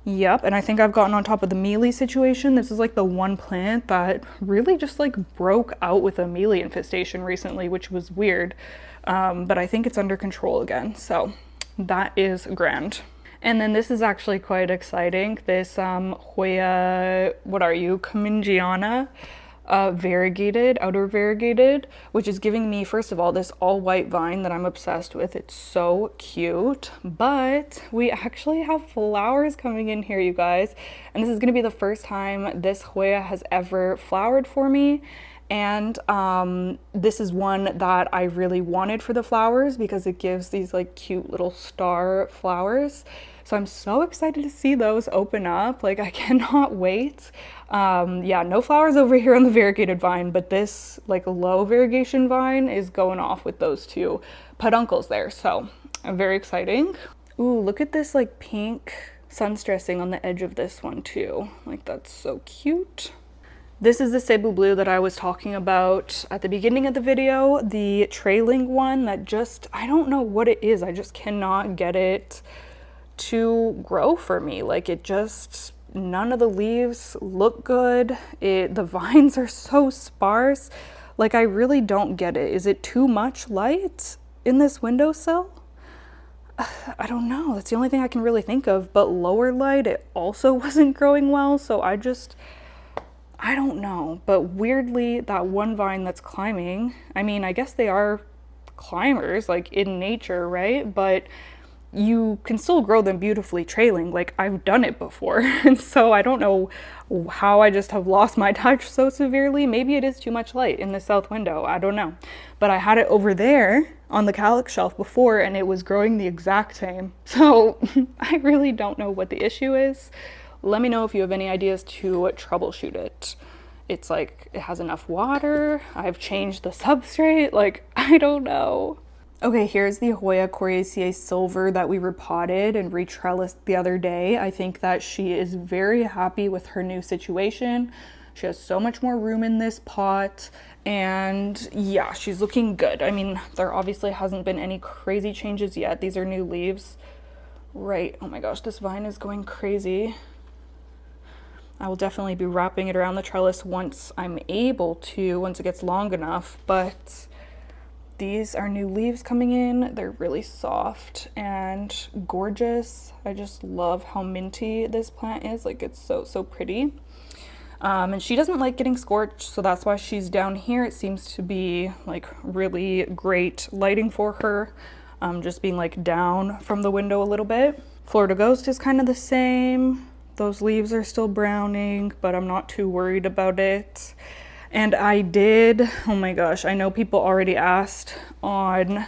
yep, and I think I've gotten on top of the mealy situation. This is like the one plant that really just like broke out with a mealy infestation recently, which was weird. But I think it's under control again. So that is grand. And then this is actually quite exciting. This Hoya, what are you, Kamingiana, variegated, outer variegated, which is giving me, first of all, this all white vine that I'm obsessed with. It's so cute, but we actually have flowers coming in here, you guys. And this is gonna be the first time this Hoya has ever flowered for me. And this is one that I really wanted for the flowers because it gives these like cute little star flowers. So I'm so excited to see those open up. Like I cannot wait. Yeah, no flowers over here on the variegated vine, but this like low variegation vine is going off with those two peduncles there. So very exciting. Ooh, look at this like pink sun-stressing on the edge of this one too. Like that's so cute. This is the Cebu Blue that I was talking about at the beginning of the video, the trailing one that just, I don't know what it is. I just cannot get it to grow for me. Like it just, none of the leaves look good. The vines are so sparse. Like I really don't get it. Is it too much light in this windowsill? I don't know. That's the only thing I can really think of. But lower light, it also wasn't growing well. So I don't know, but weirdly, that one vine that's climbing, I mean, I guess they are climbers, like in nature, right? But you can still grow them beautifully trailing, like I've done it before. And so I don't know how I just have lost my touch so severely. Maybe it is too much light in the south window, I don't know. But I had it over there on the calyx shelf before and it was growing the exact same. So I really don't know what the issue is. Let me know if you have any ideas to troubleshoot it. It's like, it has enough water. I've changed the substrate. Like, I don't know. Okay, here's the Hoya Coriaceae Silver that we repotted and retrellised the other day. I think that she is very happy with her new situation. She has so much more room in this pot, and yeah, she's looking good. I mean, there obviously hasn't been any crazy changes yet. These are new leaves. Right, oh my gosh, this vine is going crazy. I will definitely be wrapping it around the trellis once I'm able to, once it gets long enough, but these are new leaves coming in. They're really soft and gorgeous. I just love how minty this plant is. Like, it's so pretty. And she doesn't like getting scorched, so that's why she's down here. It seems to be like really great lighting for her, just being like down from the window a little bit. Florida Ghost is kind of the same. Those leaves are still browning, but I'm not too worried about it. And I did, oh my gosh, I know people already asked on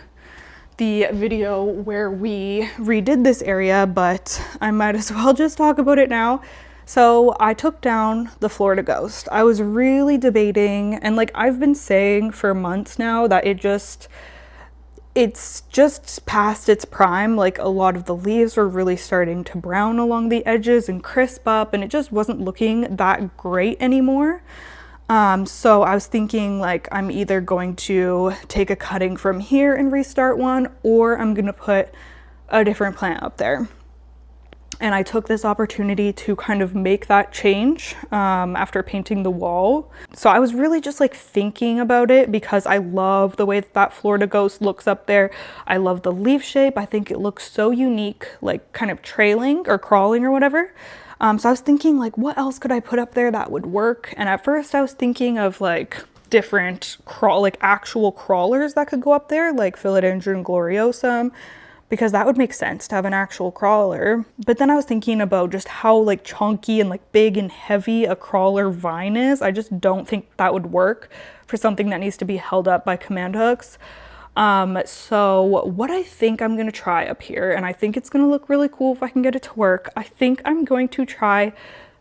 the video where we redid this area, but I might as well just talk about it now. So I took down the Florida Ghost. I was really debating, and like I've been saying for months now that it's just past its prime. Like, a lot of the leaves were really starting to brown along the edges and crisp up, and it just wasn't looking that great anymore. So I was thinking, like, I'm either going to take a cutting from here and restart one, or I'm gonna put a different plant up there. And I took this opportunity to kind of make that change after painting the wall. So I was really just like thinking about it because I love the way that Florida Ghost looks up there. I love the leaf shape. I think it looks so unique, like kind of trailing or crawling or whatever. So I was thinking, like, what else could I put up there that would work? And at first I was thinking of like different actual crawlers that could go up there, like Philodendron gloriosum, because that would make sense to have an actual crawler. But then I was thinking about just how like chunky and like big and heavy a crawler vine is. I just don't think that would work for something that needs to be held up by command hooks. So what I think I'm gonna try up here, and I think it's gonna look really cool if I can get it to work, I think I'm going to try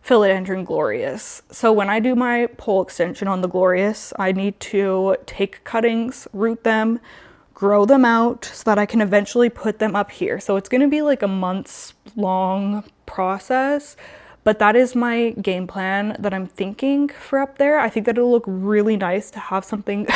Philodendron glorious. So when I do my pole extension on the glorious, I need to take cuttings, root them, grow them out so that I can eventually put them up here. So it's gonna be like a months long process, but that is my game plan that I'm thinking for up there. I think that it'll look really nice to have something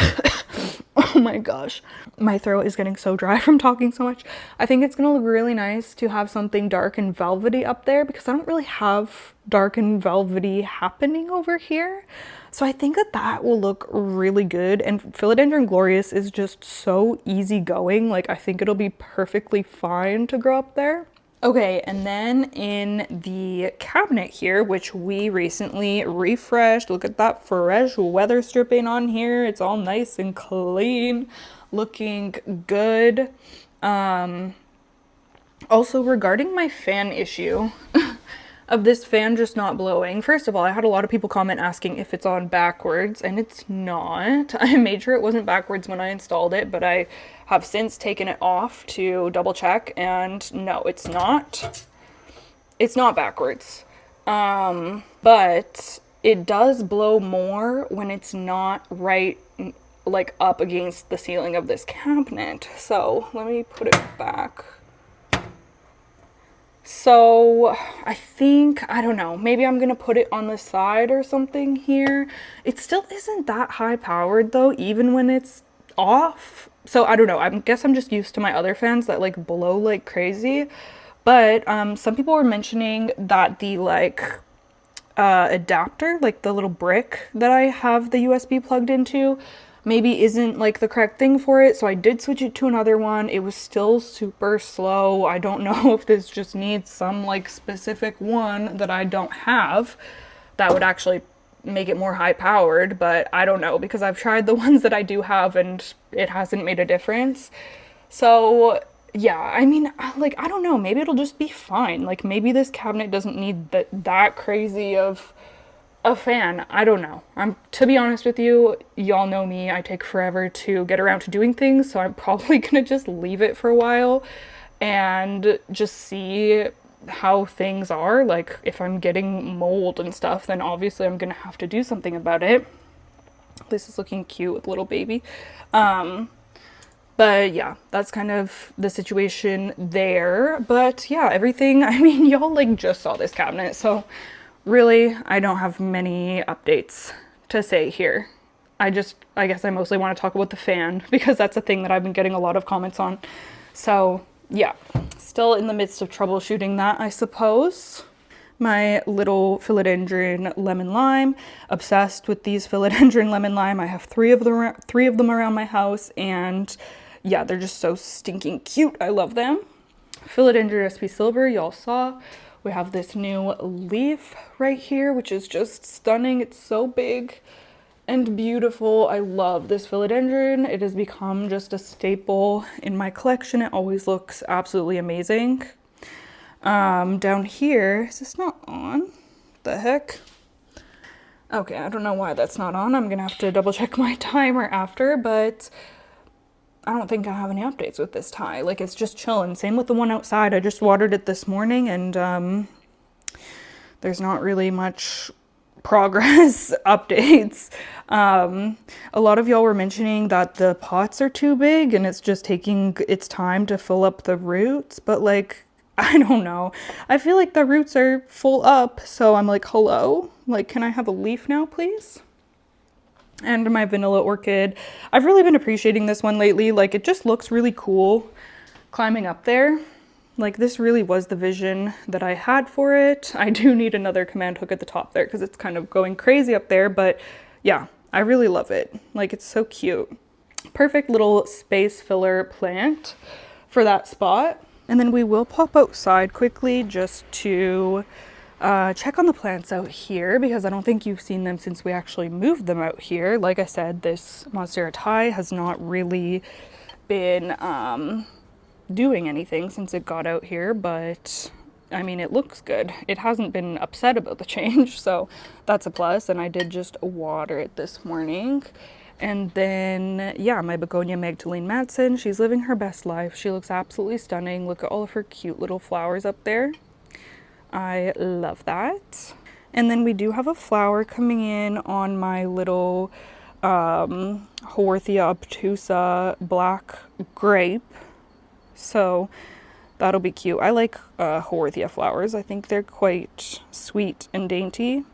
oh my gosh, my throat is getting so dry from talking so much. I think it's gonna look really nice to have something dark and velvety up there because I don't really have dark and velvety happening over here. So I think that that will look really good. And Philodendron glorious is just so easygoing. Like, I think it'll be perfectly fine to grow up there. Okay, and then in the cabinet here, which we recently refreshed, look at that fresh weather stripping on here. It's all nice and clean, looking good. Also, regarding my fan issue of this fan just not blowing, first of all, I had a lot of people comment asking if it's on backwards, and it's not. I made sure it wasn't backwards when I installed it, but I have since taken it off to double check, and no, it's not. It's not backwards. But it does blow more when it's not right like up against the ceiling of this cabinet. So let me put it back. So I think, I don't know, maybe I'm gonna put it on the side or something here. It still isn't that high powered though, even when it's off. So I don't know, I guess I'm just used to my other fans that like blow like crazy. But some people were mentioning that the like adapter, like the little brick that I have the USB plugged into, maybe isn't like the correct thing for it. So I did switch it to another one. It was still super slow. I don't know if this just needs some like specific one that I don't have that would actually make it more high powered, but I don't know because I've tried the ones that I do have and it hasn't made a difference. So yeah, I mean, like, I don't know, maybe it'll just be fine. Like, maybe this cabinet doesn't need that crazy of a fan. I don't know. To be honest with you, y'all know me, I take forever to get around to doing things, so I'm probably gonna just leave it for a while and just see how things are. Like, if I'm getting mold and stuff, then obviously I'm gonna have to do something about it. This is looking cute with little baby. But yeah, that's kind of the situation there. But yeah, everything, I mean, y'all like just saw this cabinet, so really, I don't have many updates to say here. I guess I mostly want to talk about the fan because that's a thing that I've been getting a lot of comments on. So yeah, still in the midst of troubleshooting that, I suppose. My little philodendron lemon lime, obsessed with these philodendron lemon lime. I have three of them around my house, and yeah, they're just so stinking cute. I love them. Philodendron SP Silver, y'all saw. We have this new leaf right here, which is just stunning. It's so big and beautiful. I love this philodendron. It has become just a staple in my collection. It always looks absolutely amazing. Down here, is this not on? The heck? Okay, I don't know why that's not on. I'm gonna have to double check my timer after, but I don't think I have any updates with this tie. Like, it's just chilling. Same with the one outside. I just watered it this morning, and there's not really much progress updates. A lot of y'all were mentioning that the pots are too big and it's just taking its time to fill up the roots, but like, I don't know. I feel like the roots are full up, so I'm like, hello? Like, can I have a leaf now, please? And my vanilla orchid. I've really been appreciating this one lately. Like, it just looks really cool climbing up there. Like, this really was the vision that I had for it. I do need another command hook at the top there because it's kind of going crazy up there, but yeah, I really love it. Like, it's so cute. Perfect little space filler plant for that spot. And then we will pop outside quickly just to check on the plants out here because I don't think you've seen them since we actually moved them out here. Like I said, this Monstera Thai has not really been doing anything since it got out here, but I mean, it looks good. It hasn't been upset about the change, so that's a plus. And I did just water it this morning. And then, yeah, my begonia Magdalene Madsen, she's living her best life. She looks absolutely stunning. Look at all of her cute little flowers up there. I love that. And then we do have a flower coming in on my little Haworthia obtusa black grape. So that'll be cute. I like Haworthia flowers. I think they're quite sweet and dainty.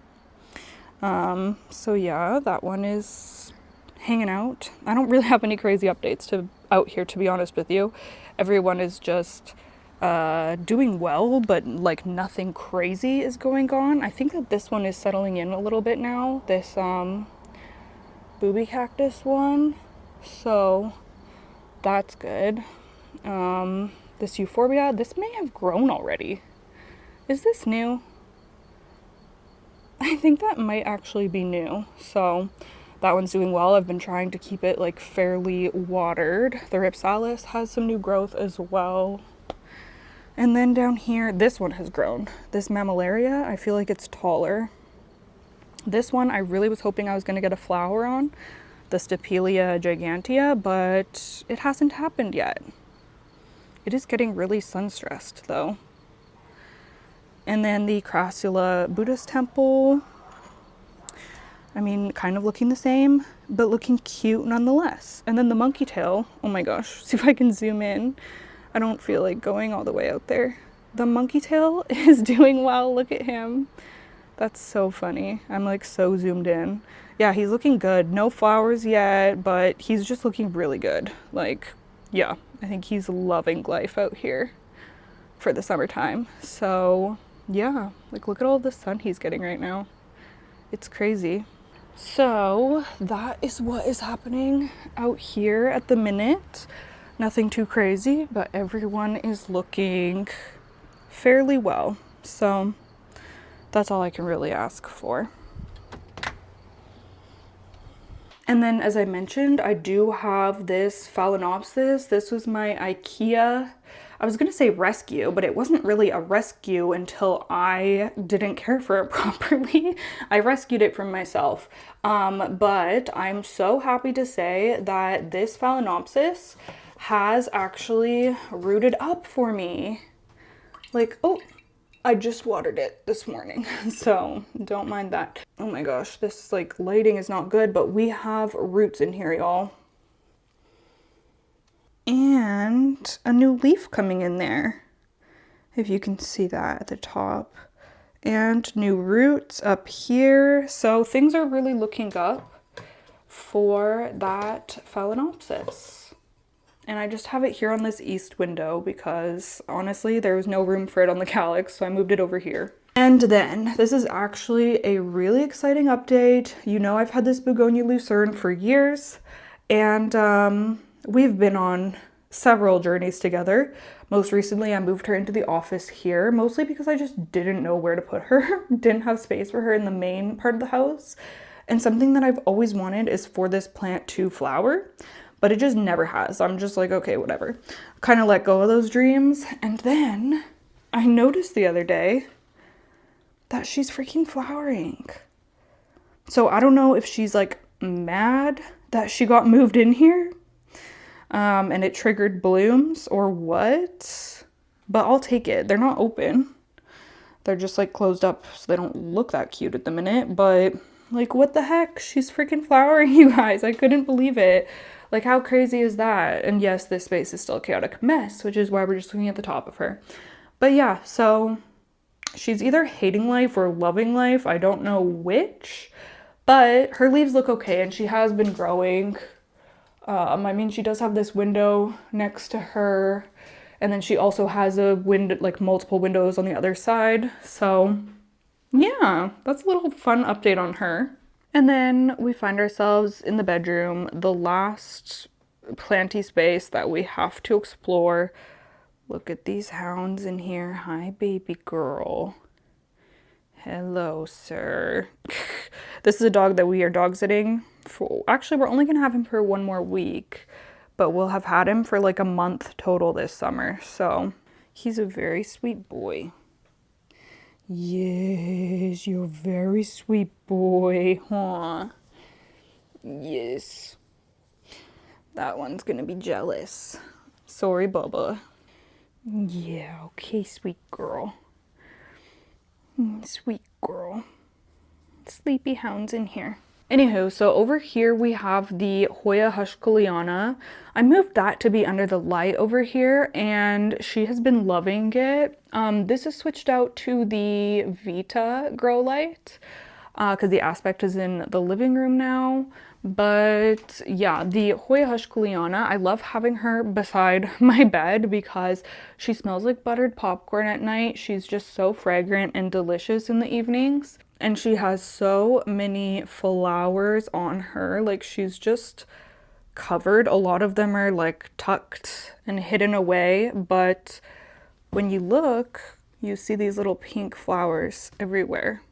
So yeah, that one is hanging out. I don't really have any crazy updates out here, to be honest with you. Everyone is just doing well, but like nothing crazy is going on. I think that this one is settling in a little bit now, this booby cactus one, so that's good. This euphorbia, this may have grown already. Is this new? I think that might actually be new, so that one's doing well. I've been trying to keep it like fairly watered. The Ripsalis has some new growth as well. And then down here, this one has grown. This Mammillaria, I feel like it's taller. This one, I really was hoping I was going to get a flower on, the Stapelia gigantea, but it hasn't happened yet. It is getting really sun-stressed, though. And then the Crassula Buddhist Temple, I mean, kind of looking the same, but looking cute nonetheless. And then the monkey tail, oh my gosh, see if I can zoom in. I don't feel like going all the way out there. The monkey tail is doing well, look at him. That's so funny. I'm like so zoomed in. Yeah, he's looking good. No flowers yet, but he's just looking really good. Like, yeah, I think he's loving life out here for the summertime. So yeah, like look at all the sun he's getting right now. It's crazy. So that is what is happening out here at the minute. Nothing too crazy, but everyone is looking fairly well. So that's all I can really ask for. And then, as I mentioned, I do have this Phalaenopsis. This was my IKEA, I was gonna say rescue, but it wasn't really a rescue until I didn't care for it properly. I rescued it from myself. But I'm so happy to say that this Phalaenopsis has actually rooted up for me. Like, oh, I just watered it this morning, so don't mind that. Oh my gosh, this like lighting is not good, but we have roots in here, y'all. and a new leaf coming in there, if you can see that at the top, and new roots up here. So things are really looking up for that phalaenopsis. And I just have it here on this east window because honestly there was no room for it on the calyx, so I moved it over here. And then this is actually a really exciting update. You know, I've had this begonia lucerne for years, and we've been on several journeys together. Most recently, I moved her into the office here, mostly because I just didn't know where to put her. Didn't have space for her in the main part of the house. And something that I've always wanted is for this plant to flower, but it just never has. I'm just like, okay, whatever. Kind of let go of those dreams. And then I noticed the other day that she's freaking flowering. So I don't know if she's like mad that she got moved in here and it triggered blooms or what, but I'll take it. They're not open. They're just like closed up so they don't look that cute at the minute, but like what the heck? She's freaking flowering, you guys. I couldn't believe it. Like how crazy is that? And yes, this space is still a chaotic mess, which is why we're just looking at the top of her. But yeah, so she's either hating life or loving life. I don't know which, but her leaves look okay and she has been growing. I mean, she does have this window next to her, and then she also has a window, like multiple windows on the other side. So yeah, that's a little fun update on her. And then we find ourselves in the bedroom, the last planty space that we have to explore. Look at these hounds in here. Hi, baby girl. Hello, sir. This is a dog that we are dog sitting for. Actually, we're only gonna have him for 1 more week, but we'll have had him for like a month total this summer. So he's a very sweet boy. Yes, you're a very sweet boy, huh? Yes. That one's gonna be jealous. Sorry, Bubba. Yeah, okay, sweet girl. Sweet girl. Sleepy hounds in here. Anywho, so over here we have the Hoya Hushkuliana. I moved that to be under the light over here and she has been loving it. This is switched out to the Vita grow light because the aspect is in the living room now. But yeah, the Hoya Hushkuliana, I love having her beside my bed because she smells like buttered popcorn at night. She's just so fragrant and delicious in the evenings. And she has so many flowers on her. Like she's just covered. A lot of them are like tucked and hidden away. But when you look, you see these little pink flowers everywhere.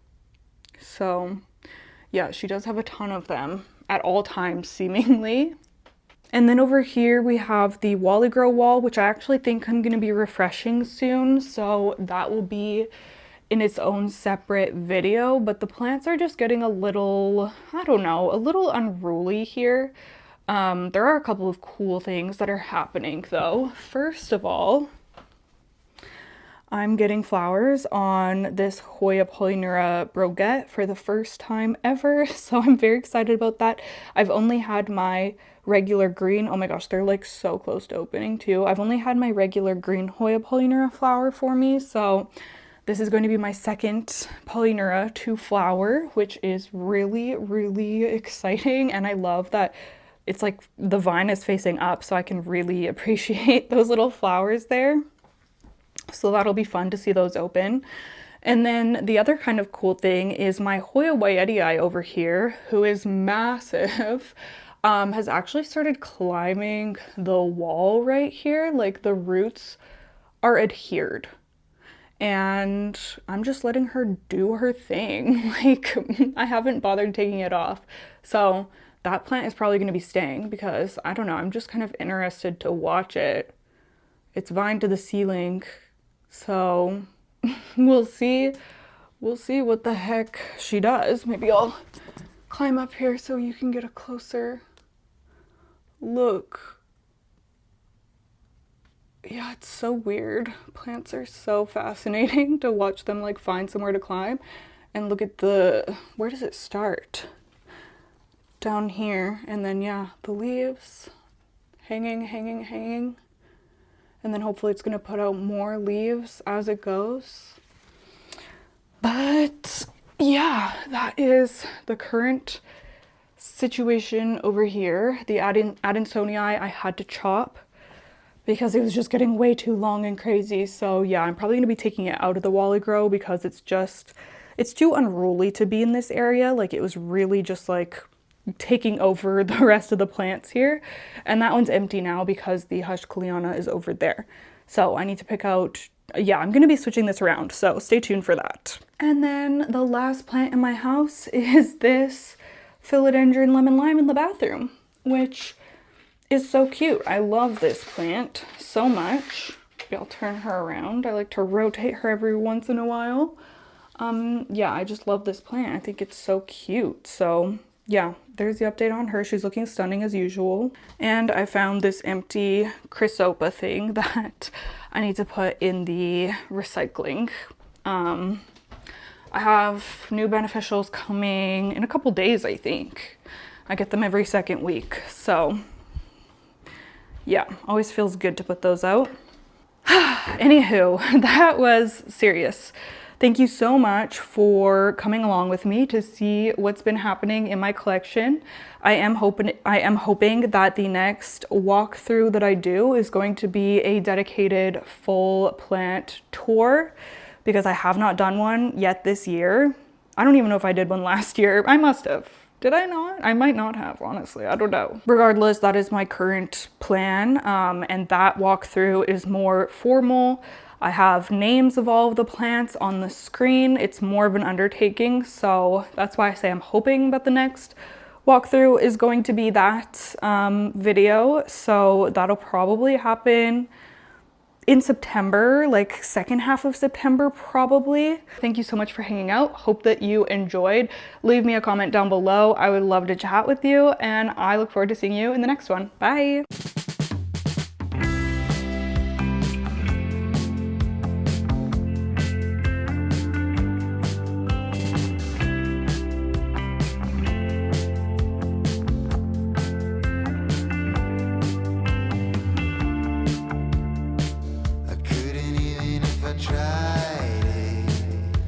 So yeah, she does have a ton of them at all times, seemingly. And then over here we have the Wally Grow wall, which I actually think I'm going to be refreshing soon. So that will be in its own separate video, but the plants are just getting a little, I don't know, a little unruly here. There are a couple of cool things that are happening though. First of all, I'm getting flowers on this Hoya Polynura Broguette for the first time ever, so I'm very excited about that. I've only had my regular green, oh my gosh, they're like so close to opening too. I've only had my regular green Hoya Polynura flower for me, so this is going to be my second Polynura to flower, which is really, really exciting, and I love that it's like the vine is facing up, so I can really appreciate those little flowers there. So that'll be fun to see those open. And then the other kind of cool thing is my Hoya Waieti over here, who is massive, has actually started climbing the wall right here. Like the roots are adhered. And I'm just letting her do her thing. Like I haven't bothered taking it off. So that plant is probably going to be staying because I don't know, I'm just kind of interested to watch it. It's vine to the ceiling. So we'll see what the heck she does. Maybe I'll climb up here so you can get a closer look. Yeah, it's so weird. Plants are so fascinating to watch them like find somewhere to climb. And look at where does it start? Down here. And then yeah, the leaves. hanging. And then hopefully it's gonna put out more leaves as it goes. But yeah, that is the current situation over here. The Adansonii I had to chop because it was just getting way too long and crazy. So yeah, I'm probably gonna be taking it out of the Wally Grow because it's too unruly to be in this area. Like, it was really just like taking over the rest of the plants here. And that one's empty now because the Hush Kaleana is over there. So I need to pick out, yeah, I'm gonna be switching this around, so stay tuned for that. And then the last plant in my house is this philodendron lemon lime in the bathroom, which is so cute. I love this plant so much. Maybe I'll turn her around. I like to rotate her every once in a while. Yeah, I just love this plant. I think it's so cute. So yeah, there's the update on her. She's looking stunning as usual. And I found this empty chrysopa thing that I need to put in the recycling. I have new beneficials coming in a couple days, I think. I get them every second week. So yeah, always feels good to put those out. Anywho, that was serious. Thank you so much for coming along with me to see what's been happening in my collection. I am hoping that the next walkthrough that I do is going to be a dedicated full plant tour, because I have not done one yet this year. I don't even know if I did one last year. I must have. Did I not? I might not have, honestly. I don't know. Regardless, that is my current plan, and that walkthrough is more formal. I have names of all of the plants on the screen. It's more of an undertaking, so that's why I say I'm hoping that the next walkthrough is going to be that video. So that'll probably happen in September, like second half of September probably. Thank you so much for hanging out. Hope that you enjoyed. Leave me a comment down below. I would love to chat with you, and I look forward to seeing you in the next one. Bye.